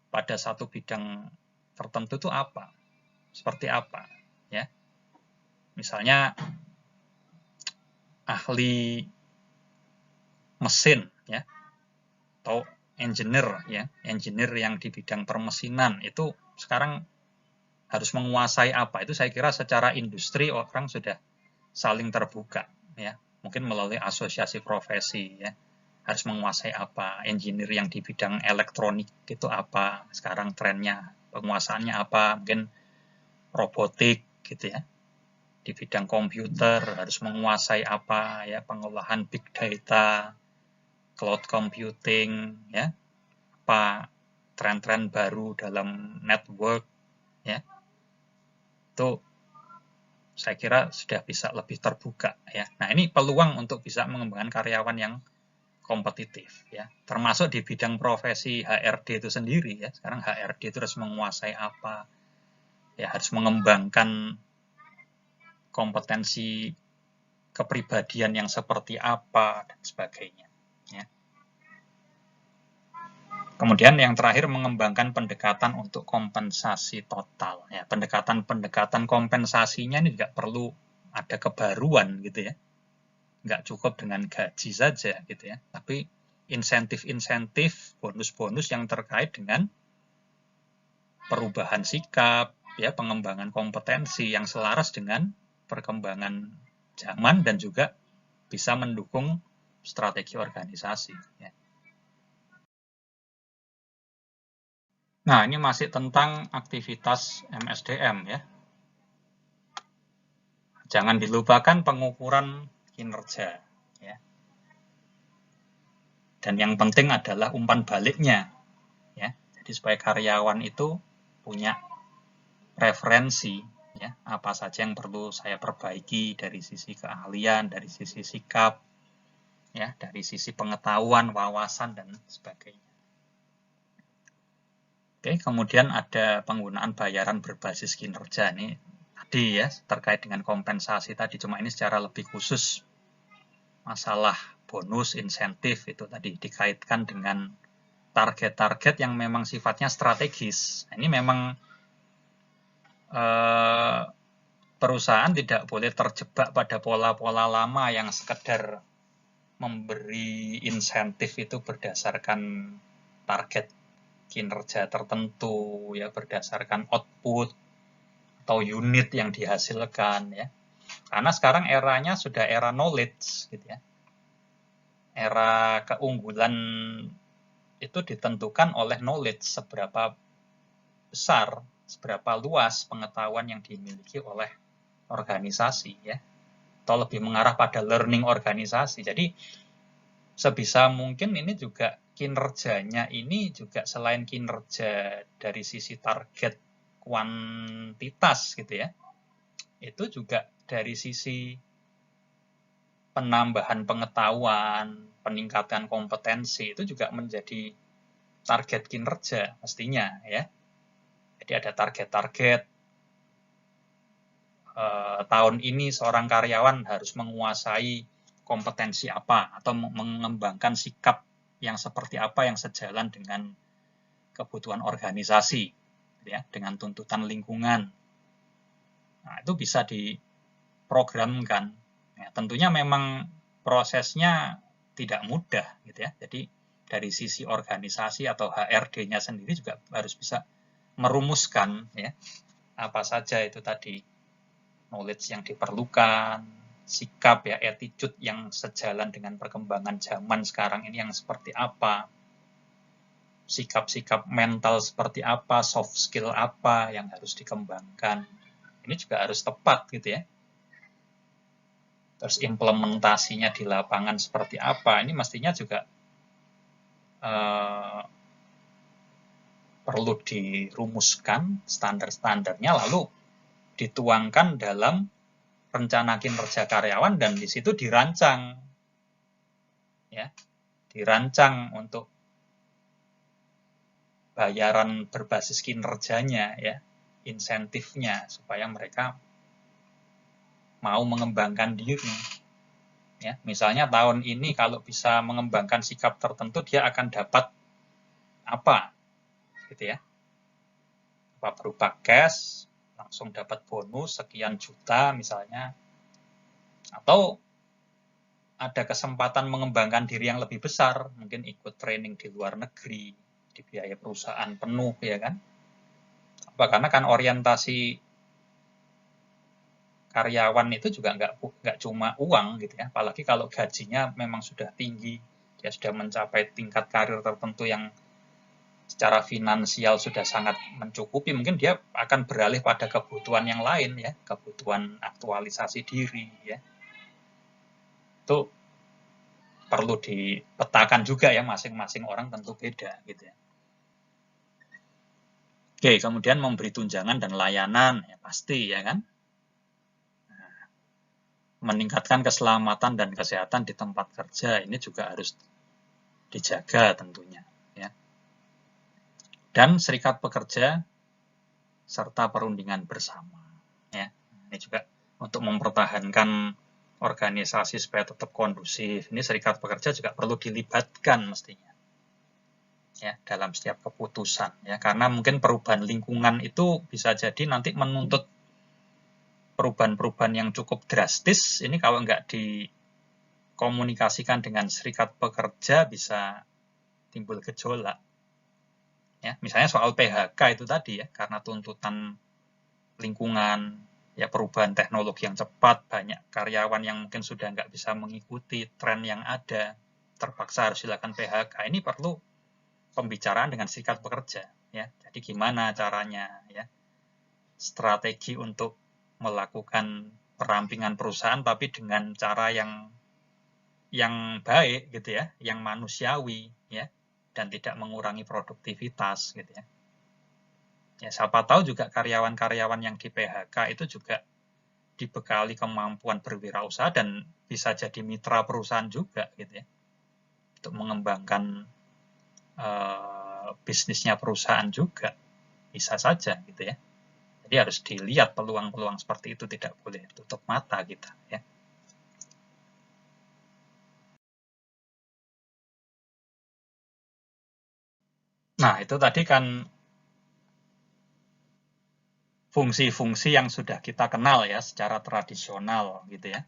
pada satu bidang tertentu itu apa? Seperti apa, ya? Misalnya ahli mesin, ya, atau engineer, ya, engineer yang di bidang permesinan itu sekarang harus menguasai apa? Itu saya kira secara industri orang sudah saling terbuka, ya, mungkin melalui asosiasi profesi, ya, harus menguasai apa? Engineer yang di bidang elektronik itu apa? Sekarang trennya penguasaannya apa? Mungkin robotik, gitu ya. Di bidang komputer harus menguasai apa, ya, pengolahan big data, cloud computing, ya, apa tren-tren baru dalam network, ya, itu saya kira sudah bisa lebih terbuka, ya. Nah, ini peluang untuk bisa mengembangkan karyawan yang kompetitif, ya, termasuk di bidang profesi HRD itu sendiri, ya. Sekarang HRD itu harus menguasai apa, ya, harus mengembangkan kompetensi kepribadian yang seperti apa dan sebagainya, ya. Kemudian yang terakhir mengembangkan pendekatan untuk kompensasi total, ya. Pendekatan kompensasinya ini juga perlu ada kebaruan, gitu ya. Nggak cukup dengan gaji saja, gitu ya. Tapi insentif-insentif, bonus-bonus yang terkait dengan perubahan sikap, ya, pengembangan kompetensi yang selaras dengan perkembangan zaman dan juga bisa mendukung strategi organisasi, ya. Nah, ini masih tentang aktivitas MSDM, ya. Jangan dilupakan pengukuran kinerja, ya. Dan yang penting adalah umpan baliknya, ya. Jadi supaya karyawan itu punya referensi, ya, apa saja yang perlu saya perbaiki dari sisi keahlian, dari sisi sikap, ya, dari sisi pengetahuan, wawasan dan sebagainya. Oke, kemudian ada penggunaan bayaran berbasis kinerja. Ini tadi, ya, terkait dengan kompensasi tadi, cuma ini secara lebih khusus masalah bonus, insentif itu tadi dikaitkan dengan target-target yang memang sifatnya strategis. Ini memang perusahaan tidak boleh terjebak pada pola-pola lama yang sekedar memberi insentif itu berdasarkan target kinerja tertentu, ya, berdasarkan output atau unit yang dihasilkan, ya. Karena sekarang eranya sudah era knowledge, gitu ya. Era keunggulan itu ditentukan oleh knowledge, seberapa besar, seberapa luas pengetahuan yang dimiliki oleh organisasi, ya, atau lebih mengarah pada learning organisasi. Jadi sebisa mungkin ini juga kinerjanya ini juga selain kinerja dari sisi target kuantitas, gitu ya, itu juga dari sisi penambahan pengetahuan, peningkatan kompetensi itu juga menjadi target kinerja mestinya, ya. Jadi ada target-target tahun ini seorang karyawan harus menguasai kompetensi apa atau mengembangkan sikap yang seperti apa yang sejalan dengan kebutuhan organisasi, ya, dengan tuntutan lingkungan. Nah, itu bisa diprogramkan. Ya, tentunya memang prosesnya tidak mudah, gitu ya. Jadi dari sisi organisasi atau HRD-nya sendiri juga harus bisa merumuskan ya apa saja itu tadi knowledge yang diperlukan, sikap ya, attitude yang sejalan dengan perkembangan zaman sekarang ini yang seperti apa, sikap-sikap mental seperti apa, soft skill apa yang harus dikembangkan. Ini juga harus tepat gitu ya. Terus implementasinya di lapangan seperti apa, ini mestinya juga perlu dirumuskan standar-standarnya lalu dituangkan dalam rencana kinerja karyawan dan di situ dirancang ya, dirancang untuk bayaran berbasis kinerjanya ya, insentifnya supaya mereka mau mengembangkan diri. Ya, misalnya tahun ini kalau bisa mengembangkan sikap tertentu dia akan dapat apa gitu ya. Apa berupa cash, langsung dapat bonus sekian juta misalnya. Atau ada kesempatan mengembangkan diri yang lebih besar, mungkin ikut training di luar negeri, dibiayai perusahaan penuh ya kan. Apa karena kan orientasi karyawan itu juga nggak cuma uang gitu ya, apalagi kalau gajinya memang sudah tinggi, dia sudah mencapai tingkat karir tertentu yang secara finansial sudah sangat mencukupi, mungkin dia akan beralih pada kebutuhan yang lain ya, kebutuhan aktualisasi diri ya. Itu perlu dipetakan juga ya, masing-masing orang tentu beda gitu ya. Oke, kemudian memberi tunjangan dan layanan ya pasti ya kan. Meningkatkan keselamatan dan kesehatan di tempat kerja ini juga harus dijaga tentunya ya. Dan serikat pekerja serta perundingan bersama ya. Ini juga untuk mempertahankan organisasi supaya tetap kondusif. Ini serikat pekerja juga perlu dilibatkan mestinya ya dalam setiap keputusan ya, karena mungkin perubahan lingkungan itu bisa jadi nanti menuntut perubahan-perubahan yang cukup drastis. Ini kalau nggak dikomunikasikan dengan serikat pekerja bisa timbul gejolak. Ya, misalnya soal PHK itu tadi ya, karena tuntutan lingkungan, ya perubahan teknologi yang cepat, banyak karyawan yang mungkin sudah nggak bisa mengikuti tren yang ada, terpaksa harus dilakukan PHK. Ini perlu pembicaraan dengan serikat pekerja. Ya, jadi gimana caranya ya, strategi untuk melakukan perampingan perusahaan tapi dengan cara yang baik gitu ya, yang manusiawi ya, dan tidak mengurangi produktivitas gitu ya. Ya siapa tahu juga karyawan-karyawan yang di PHK itu juga dibekali kemampuan berwirausaha dan bisa jadi mitra perusahaan juga gitu ya, untuk mengembangkan bisnisnya perusahaan juga bisa saja gitu ya. Jadi harus dilihat peluang-peluang seperti itu, tidak boleh tutup mata kita ya. Nah, itu tadi kan fungsi-fungsi yang sudah kita kenal ya secara tradisional gitu ya.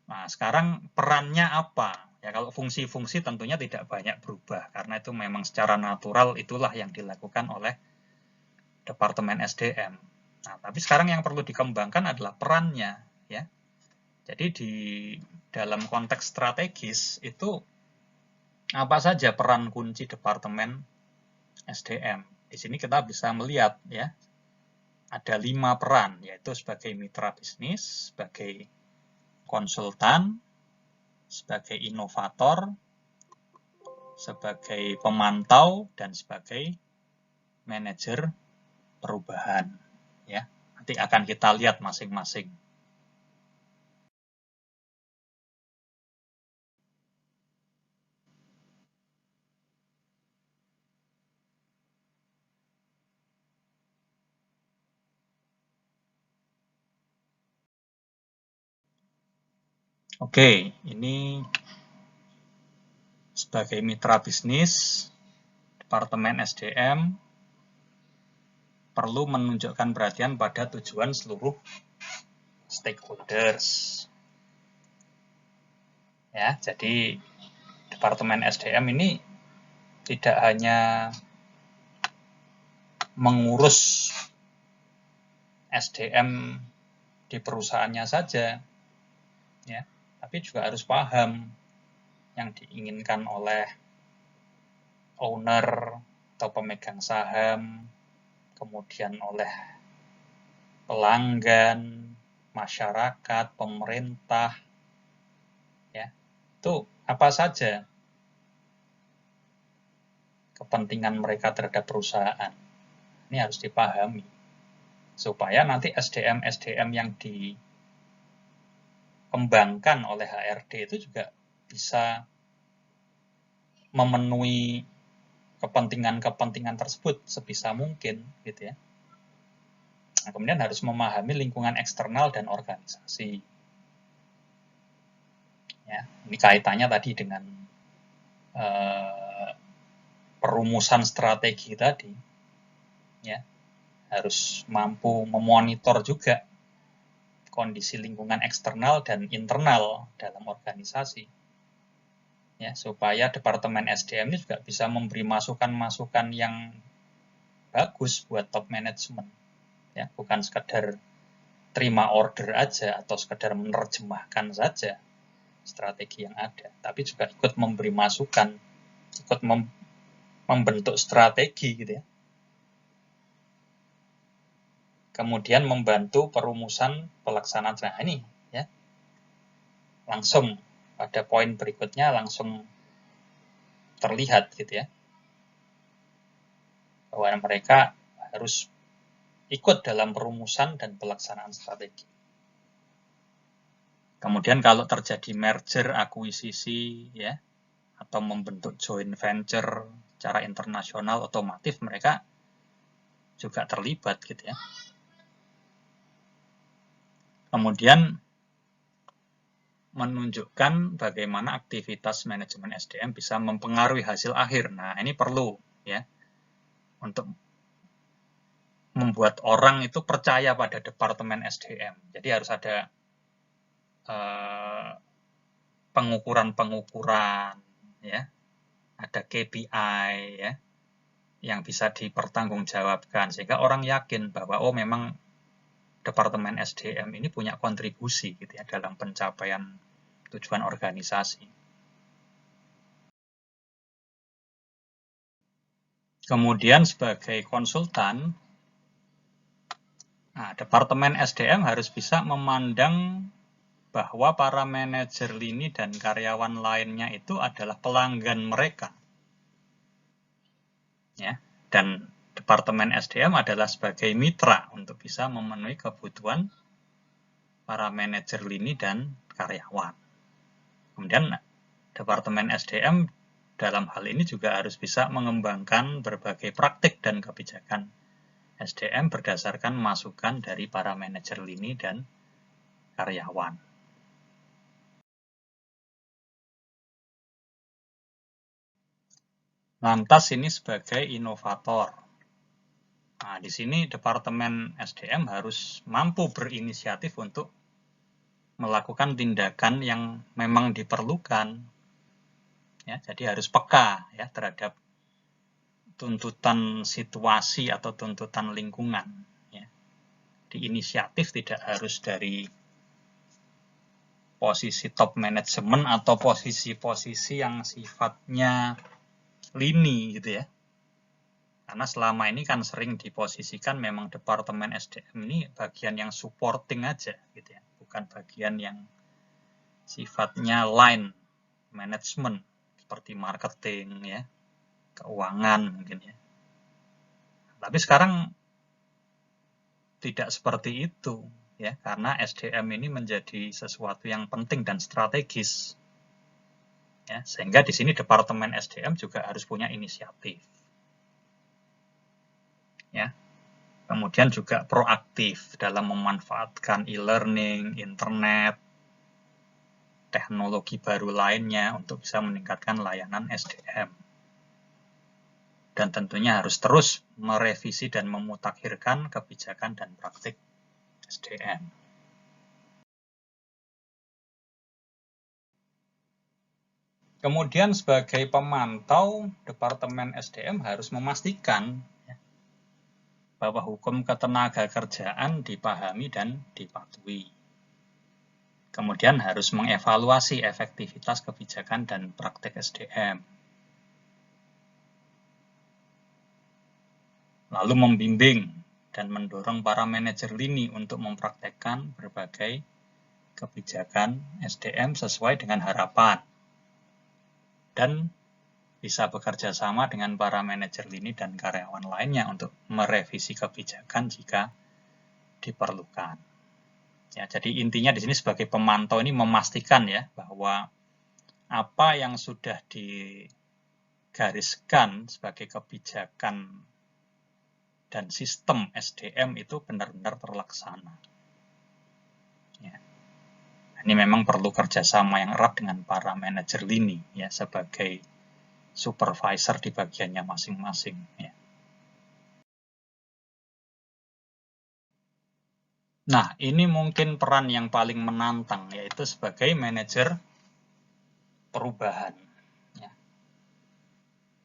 Nah, sekarang perannya apa? Ya kalau fungsi-fungsi tentunya tidak banyak berubah karena itu memang secara natural itulah yang dilakukan oleh Departemen SDM. Nah, tapi sekarang yang perlu dikembangkan adalah perannya ya. Jadi di dalam konteks strategis itu apa saja peran kunci Departemen SDM. Di sini kita bisa melihat ya, ada 5 peran, yaitu sebagai mitra bisnis, sebagai konsultan, sebagai inovator, sebagai pemantau, dan sebagai manajer perubahan. Ya, nanti akan kita lihat masing-masing. Oke, ini sebagai mitra bisnis, Departemen SDM perlu menunjukkan perhatian pada tujuan seluruh stakeholders. Ya, jadi Departemen SDM ini tidak hanya mengurus SDM di perusahaannya saja, ya, tapi juga harus paham yang diinginkan oleh owner atau pemegang saham, kemudian oleh pelanggan, masyarakat, pemerintah, ya, itu apa saja kepentingan mereka terhadap perusahaan. Ini harus dipahami supaya nanti SDM yang dikembangkan oleh HRD itu juga bisa memenuhi kepentingan-kepentingan tersebut sebisa mungkin, gitu ya. Nah, kemudian harus memahami lingkungan eksternal dan organisasi. Ya, ini kaitannya tadi dengan perumusan strategi tadi. Ya, harus mampu memonitor juga kondisi lingkungan eksternal dan internal dalam organisasi. Ya, supaya Departemen SDM ini juga bisa memberi masukan-masukan yang bagus buat top management. Ya, bukan sekedar terima order aja atau sekedar menerjemahkan saja strategi yang ada, tapi juga ikut memberi masukan, ikut membentuk strategi gitu ya. Kemudian membantu perumusan pelaksanaan. Nah, ini ya. Langsung pada poin berikutnya langsung terlihat gitu ya. Bahwa mereka harus ikut dalam perumusan dan pelaksanaan strategi. Kemudian kalau terjadi merger, akuisisi ya, atau membentuk joint venture secara internasional, otomatis mereka juga terlibat gitu ya. Kemudian menunjukkan bagaimana aktivitas manajemen SDM bisa mempengaruhi hasil akhir. Nah, ini perlu ya untuk membuat orang itu percaya pada Departemen SDM. Jadi harus ada pengukuran-pengukuran ya. Ada KPI ya yang bisa dipertanggungjawabkan sehingga orang yakin bahwa oh memang Departemen SDM ini punya kontribusi gitu ya dalam pencapaian tujuan organisasi. Kemudian sebagai konsultan, nah, Departemen SDM harus bisa memandang bahwa para manajer lini dan karyawan lainnya itu adalah pelanggan mereka. Ya, dan Departemen SDM adalah sebagai mitra untuk bisa memenuhi kebutuhan para manajer lini dan karyawan. Kemudian Departemen SDM dalam hal ini juga harus bisa mengembangkan berbagai praktik dan kebijakan SDM berdasarkan masukan dari para manajer lini dan karyawan. Lantas ini sebagai inovator. Nah, di sini Departemen SDM harus mampu berinisiatif untuk melakukan tindakan yang memang diperlukan. Ya, jadi harus peka ya terhadap tuntutan situasi atau tuntutan lingkungan. Ya. Di inisiatif tidak harus dari posisi top manajemen atau posisi-posisi yang sifatnya lini gitu ya. Karena selama ini kan sering diposisikan memang Departemen SDM ini bagian yang supporting aja gitu ya, bukan bagian yang sifatnya line management seperti marketing ya, keuangan mungkin ya. Tapi sekarang tidak seperti itu ya, karena SDM ini menjadi sesuatu yang penting dan strategis. Ya, sehingga di sini Departemen SDM juga harus punya inisiatif. Ya. Kemudian juga proaktif dalam memanfaatkan e-learning, internet, teknologi baru lainnya untuk bisa meningkatkan layanan SDM. Dan tentunya harus terus merevisi dan memutakhirkan kebijakan dan praktik SDM. Kemudian sebagai pemantau, Departemen SDM harus memastikan bahwa hukum ketenagakerjaan dipahami dan dipatuhi. Kemudian harus mengevaluasi efektivitas kebijakan dan praktek SDM. Lalu membimbing dan mendorong para manajer lini untuk mempraktekkan berbagai kebijakan SDM sesuai dengan harapan. Dan bisa bekerja sama dengan para manajer lini dan karyawan lainnya untuk merevisi kebijakan jika diperlukan. Ya, jadi intinya di sini sebagai pemantau ini memastikan ya bahwa apa yang sudah digariskan sebagai kebijakan dan sistem SDM itu benar-benar terlaksana. Ya. Ini memang perlu kerjasama yang erat dengan para manajer lini ya sebagai supervisor di bagiannya masing-masing. Ya. Nah, ini mungkin peran yang paling menantang, yaitu sebagai manajer perubahan. Ya.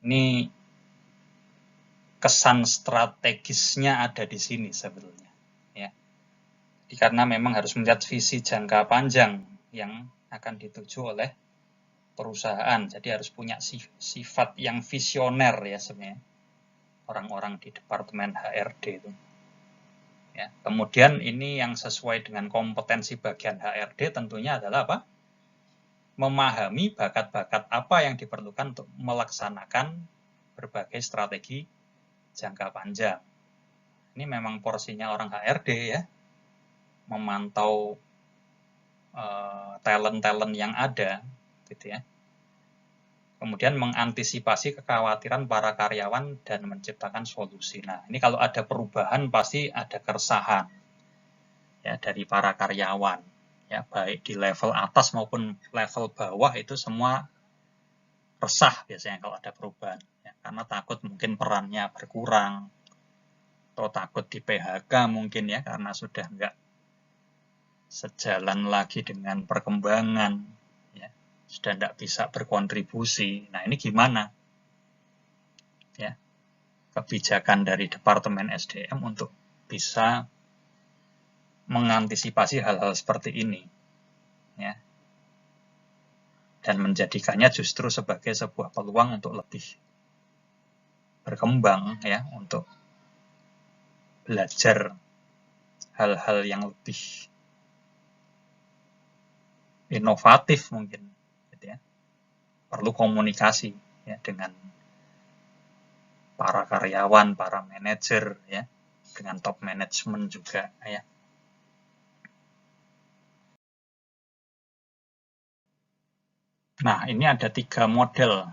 Ini kesan strategisnya ada di sini sebetulnya. Ya. Karena memang harus melihat visi jangka panjang yang akan dituju oleh perusahaan. Jadi harus punya sifat yang visioner ya sebenarnya orang-orang di Departemen HRD itu. Ya. Kemudian ini yang sesuai dengan kompetensi bagian HRD tentunya adalah apa? Memahami bakat-bakat apa yang diperlukan untuk melaksanakan berbagai strategi jangka panjang. Ini memang porsinya orang HRD ya, memantau talent-talent yang ada, gitu ya. Kemudian mengantisipasi kekhawatiran para karyawan dan menciptakan solusi. Nah, ini kalau ada perubahan pasti ada keresahan ya dari para karyawan, ya baik di level atas maupun level bawah itu semua resah biasanya kalau ada perubahan, ya, karena takut mungkin perannya berkurang atau takut di PHK mungkin ya karena sudah nggak sejalan lagi dengan perkembangan. Sudah tidak bisa berkontribusi. Nah, ini gimana? Ya, kebijakan dari Departemen SDM untuk bisa mengantisipasi hal-hal seperti ini. Ya. Dan menjadikannya justru sebagai sebuah peluang untuk lebih berkembang, ya, untuk belajar hal-hal yang lebih inovatif mungkin. Gitu ya. Perlu komunikasi ya, dengan para karyawan, para manajer, ya, dengan top management juga, ya. Nah, ini ada 3 model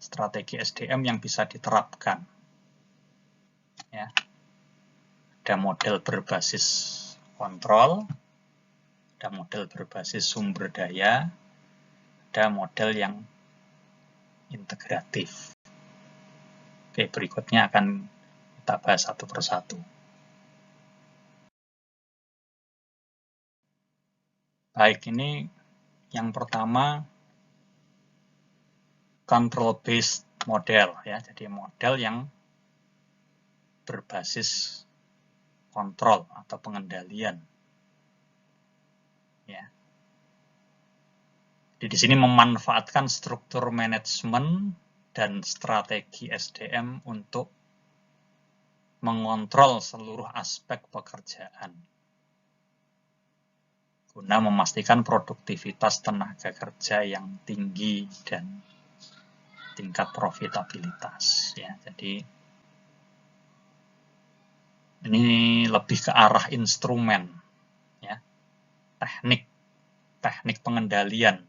strategi SDM yang bisa diterapkan. Ya. Ada model berbasis kontrol, ada model berbasis sumber daya, ada model yang integratif. Oke, berikutnya akan kita bahas satu persatu. Baik, ini yang pertama control based model ya. Jadi model yang berbasis kontrol atau pengendalian. Ya. Jadi di sini memanfaatkan struktur manajemen dan strategi SDM untuk mengontrol seluruh aspek pekerjaan guna memastikan produktivitas tenaga kerja yang tinggi dan tingkat profitabilitas. Ya, jadi ini lebih ke arah instrumen, ya, teknik pengendalian.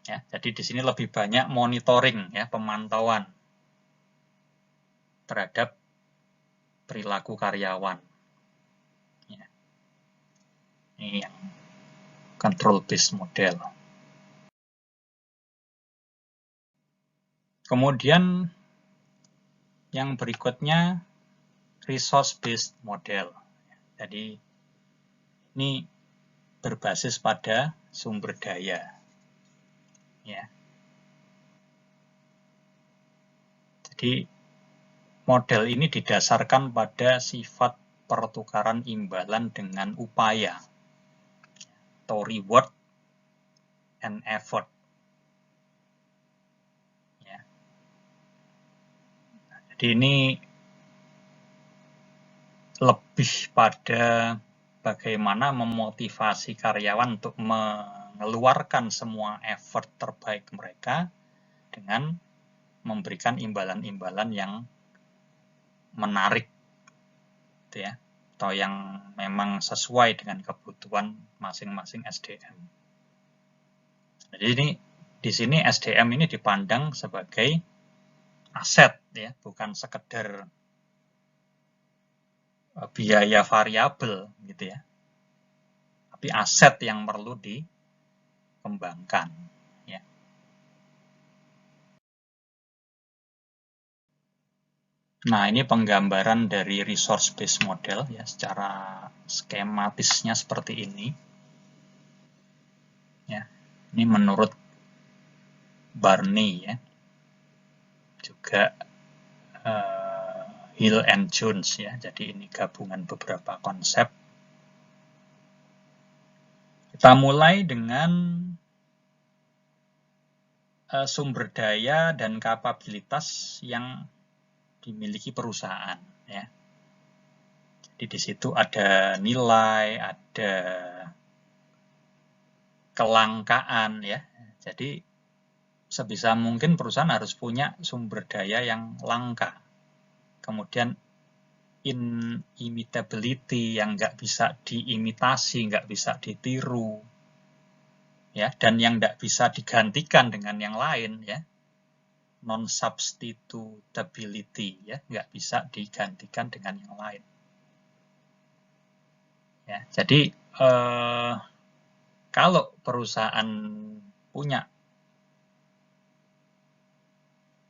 Ya, jadi di sini lebih banyak monitoring, ya, pemantauan terhadap perilaku karyawan. Ya. Ini yang control based model. Kemudian yang berikutnya resource based model. Jadi ini berbasis pada sumber daya. Ya. Jadi model ini didasarkan pada sifat pertukaran imbalan dengan upaya atau reward and effort. Ya. Jadi ini lebih pada bagaimana memotivasi karyawan untuk mengeluarkan semua effort terbaik mereka dengan memberikan imbalan-imbalan yang menarik, gitu ya, atau yang memang sesuai dengan kebutuhan masing-masing SDM. Jadi ini di sini SDM ini dipandang sebagai aset, ya, bukan sekedar biaya variabel, gitu ya, tapi aset yang perlu dikembangkan. Ya. Nah, ini penggambaran dari resource based model, ya, secara skematisnya seperti ini. Ya, ini menurut Barney, ya, juga Hill and Jones, ya. Jadi ini gabungan beberapa konsep. Kita mulai dengan sumber daya dan kapabilitas yang dimiliki perusahaan, ya. Jadi di situ ada nilai, ada kelangkaan, ya. Jadi sebisa mungkin perusahaan harus punya sumber daya yang langka. Kemudian inimitability yang nggak bisa diimitasi, nggak bisa ditiru, ya, dan yang nggak bisa digantikan dengan yang lain, ya, non-substitutability, ya, nggak bisa digantikan dengan yang lain. Ya, jadi kalau perusahaan punya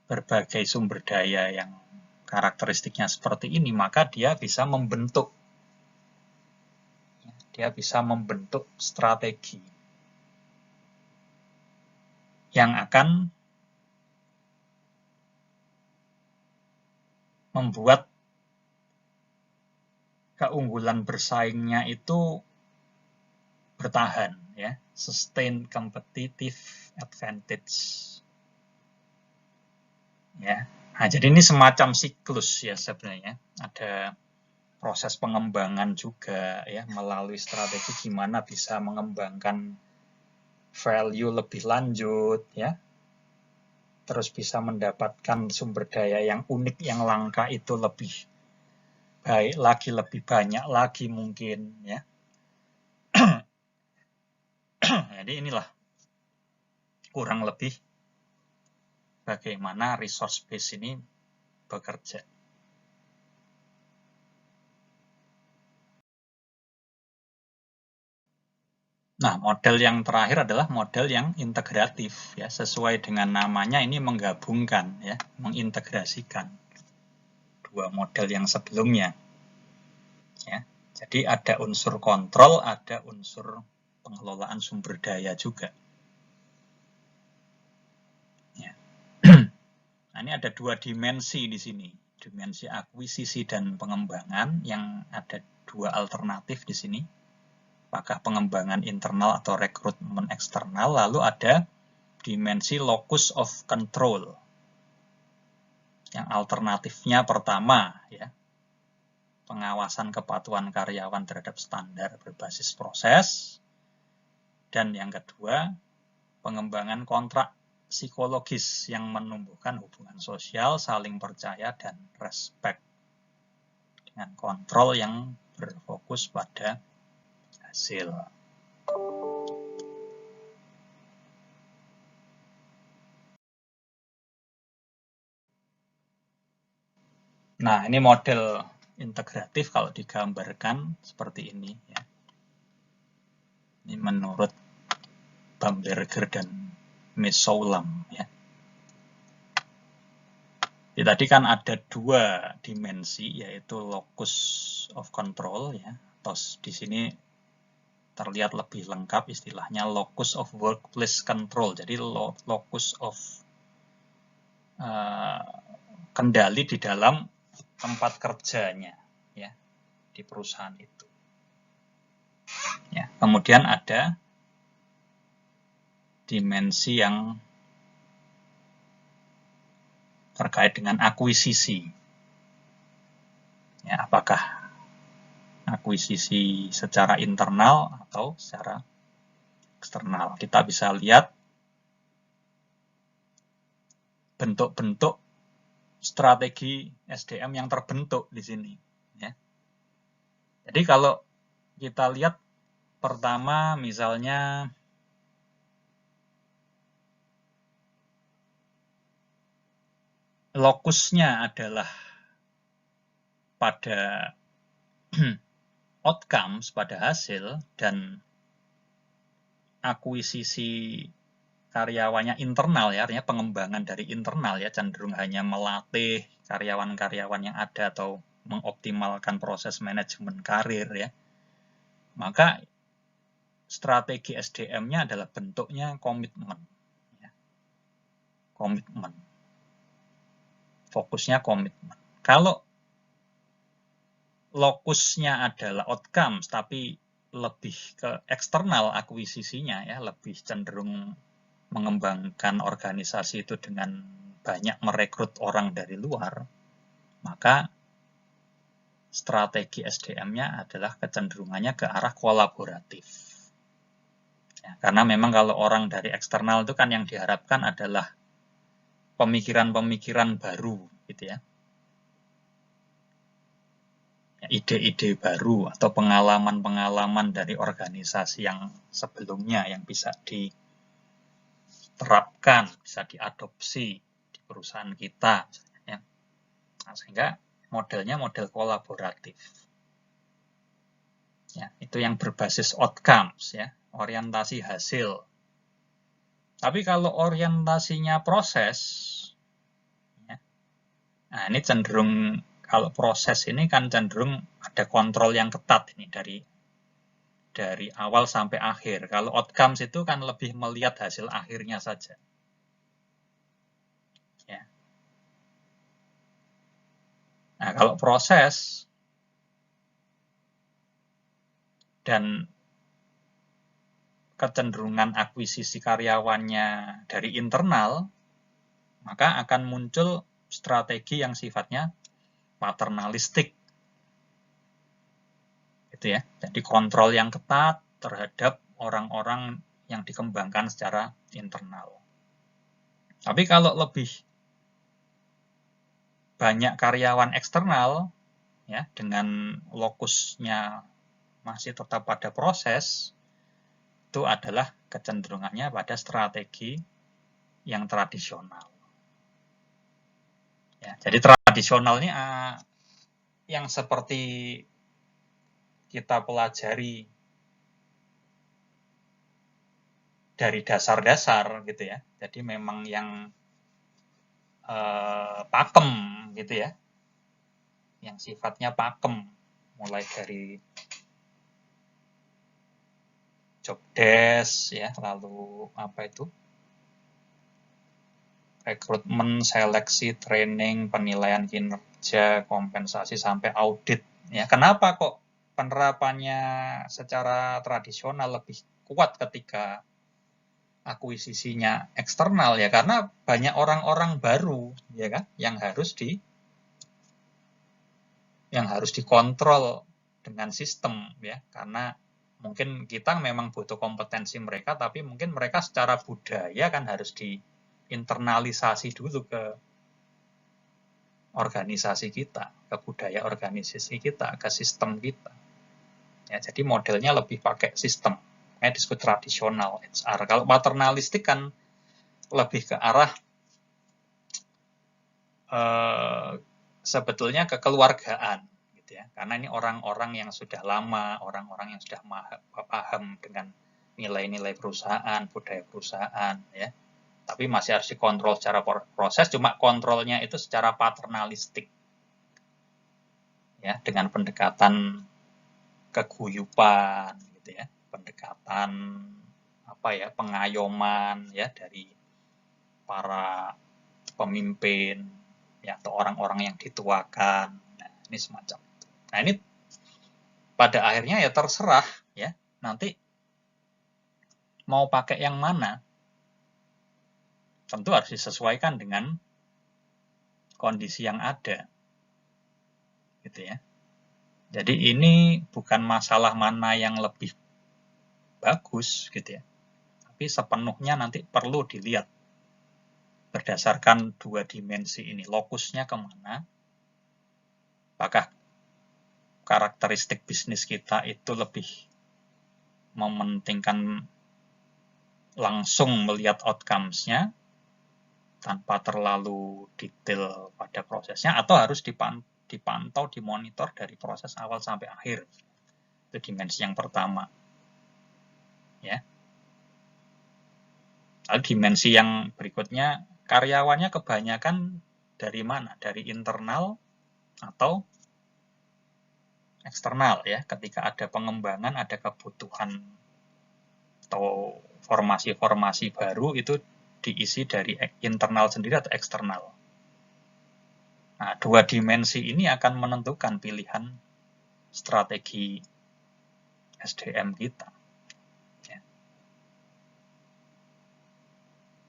berbagai sumber daya yang karakteristiknya seperti ini, maka dia bisa membentuk strategi yang akan membuat keunggulan bersaingnya itu bertahan, ya, sustain competitive advantage. Ya. Nah, jadi ini semacam siklus, ya, sebenarnya. Ada proses pengembangan juga, ya, melalui strategi gimana bisa mengembangkan value lebih lanjut, ya. Terus bisa mendapatkan sumber daya yang unik, yang langka itu lebih baik lagi, lebih banyak lagi mungkin, ya. Jadi inilah kurang lebih bagaimana resource base ini bekerja. Nah, model yang terakhir adalah model yang integratif, ya, sesuai dengan namanya ini menggabungkan, ya, mengintegrasikan dua model yang sebelumnya. Ya. Jadi ada unsur kontrol, ada unsur pengelolaan sumber daya juga. Ya. Nah, ini ada dua dimensi di sini, dimensi akuisisi dan pengembangan, yang ada dua alternatif di sini. Apakah pengembangan internal atau rekrutmen eksternal, lalu ada dimensi locus of control. Yang alternatifnya pertama, ya, pengawasan kepatuhan karyawan terhadap standar berbasis proses. Dan yang kedua, pengembangan kontrak psikologis yang menumbuhkan hubungan sosial, saling percaya, dan respect. Dengan kontrol yang berfokus pada hasil. Nah, ini model integratif kalau digambarkan seperti ini, ya. Ini menurut Bamberger dan Mesulam, ya. Jadi tadi kan ada dua dimensi, yaitu locus of control, ya. Atau di sini terlihat lebih lengkap istilahnya locus of workplace control. Jadi locus of kendali di dalam tempat kerjanya, ya, di perusahaan itu. Ya, kemudian ada dimensi yang terkait dengan akuisisi. Ya, apakah akuisisi secara internal atau secara eksternal. Kita bisa lihat bentuk-bentuk strategi SDM yang terbentuk di sini. Ya. Jadi kalau kita lihat pertama misalnya lokusnya adalah pada outcomes, pada hasil, dan akuisisi karyawannya internal, ya, artinya pengembangan dari internal, ya, cenderung hanya melatih karyawan-karyawan yang ada atau mengoptimalkan proses manajemen karir, ya, maka strategi SDM-nya adalah bentuknya komitmen, ya. Komitmen, fokusnya komitmen. Kalau lokusnya adalah outcomes, tapi lebih ke eksternal akuisisinya, ya, lebih cenderung mengembangkan organisasi itu dengan banyak merekrut orang dari luar, maka strategi SDM-nya adalah kecenderungannya ke arah kolaboratif. Ya, karena memang kalau orang dari eksternal itu kan yang diharapkan adalah pemikiran-pemikiran baru, gitu ya. Ide-ide baru atau pengalaman-pengalaman dari organisasi yang sebelumnya yang bisa diterapkan, bisa diadopsi di perusahaan kita, ya. Nah, sehingga modelnya model kolaboratif. Ya, itu yang berbasis outcomes, ya, orientasi hasil. Tapi kalau orientasinya proses, ya, nah ini cenderung, kalau proses ini kan cenderung ada kontrol yang ketat ini dari awal sampai akhir. Kalau outcomes itu kan lebih melihat hasil akhirnya saja. Ya. Nah, kalau proses dan kecenderungan akuisisi karyawannya dari internal, maka akan muncul strategi yang sifatnya paternalistik. Gitu ya. Jadi kontrol yang ketat terhadap orang-orang yang dikembangkan secara internal. Tapi kalau lebih banyak karyawan eksternal, ya, dengan lokusnya masih tetap pada proses, itu adalah kecenderungannya pada strategi yang tradisional. Ya, jadi tradisional ini yang seperti kita pelajari dari dasar-dasar, gitu ya. Jadi memang yang pakem, gitu ya, yang sifatnya pakem, mulai dari job desk, ya, lalu apa itu, rekrutmen, seleksi, training, penilaian kinerja, kompensasi, sampai audit. Ya, kenapa kok penerapannya secara tradisional lebih kuat ketika akuisisinya eksternal, ya, karena banyak orang-orang baru, ya kan, yang harus dikontrol dengan sistem, ya, karena mungkin kita memang butuh kompetensi mereka, tapi mungkin mereka secara budaya kan harus diinternalisasi dulu ke organisasi kita, ke budaya organisasi kita, ke sistem kita. Ya, jadi modelnya lebih pakai sistem, disebut tradisional HR. Kalau paternalistik kan lebih ke arah sebetulnya kekeluargaan, gitu ya. Karena ini orang-orang yang sudah lama, orang-orang yang sudah paham dengan nilai-nilai perusahaan, budaya perusahaan, ya. Tapi masih harus dikontrol secara proses, cuma kontrolnya itu secara paternalistik, ya, dengan pendekatan keguyupan, gitu ya, pendekatan apa ya, pengayoman, ya, dari para pemimpin, ya, atau orang-orang yang dituakan. Nah, ini semacam itu. Nah, ini pada akhirnya ya terserah ya, nanti mau pakai yang mana, tentu harus disesuaikan dengan kondisi yang ada, gitu ya. Jadi ini bukan masalah mana yang lebih bagus, gitu ya, tapi sepenuhnya nanti perlu dilihat berdasarkan dua dimensi ini, lokusnya kemana, apakah karakteristik bisnis kita itu lebih mementingkan langsung melihat outcomes-nya tanpa terlalu detail pada prosesnya, atau harus dipantau, dimonitor dari proses awal sampai akhir. Itu dimensi yang pertama. Ya. Lalu dimensi yang berikutnya, karyawannya kebanyakan dari mana? Dari internal atau eksternal ya. Ketika ada pengembangan, ada kebutuhan atau formasi-formasi baru, itu diisi dari internal sendiri atau eksternal. Nah, dua dimensi ini akan menentukan pilihan strategi SDM kita.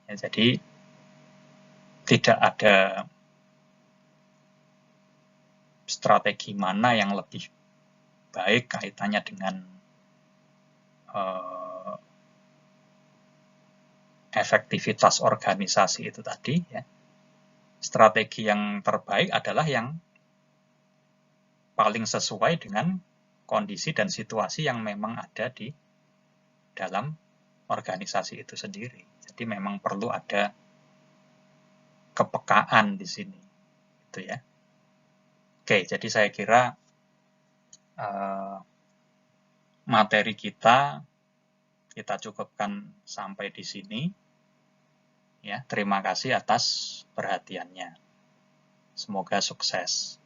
Ya, jadi tidak ada strategi mana yang lebih baik kaitannya dengan efektivitas organisasi itu tadi. Ya. Strategi yang terbaik adalah yang paling sesuai dengan kondisi dan situasi yang memang ada di dalam organisasi itu sendiri. Jadi memang perlu ada kepekaan di sini, gitu ya. Oke, jadi saya kira materi kita cukupkan sampai di sini. Ya, terima kasih atas perhatiannya. Semoga sukses.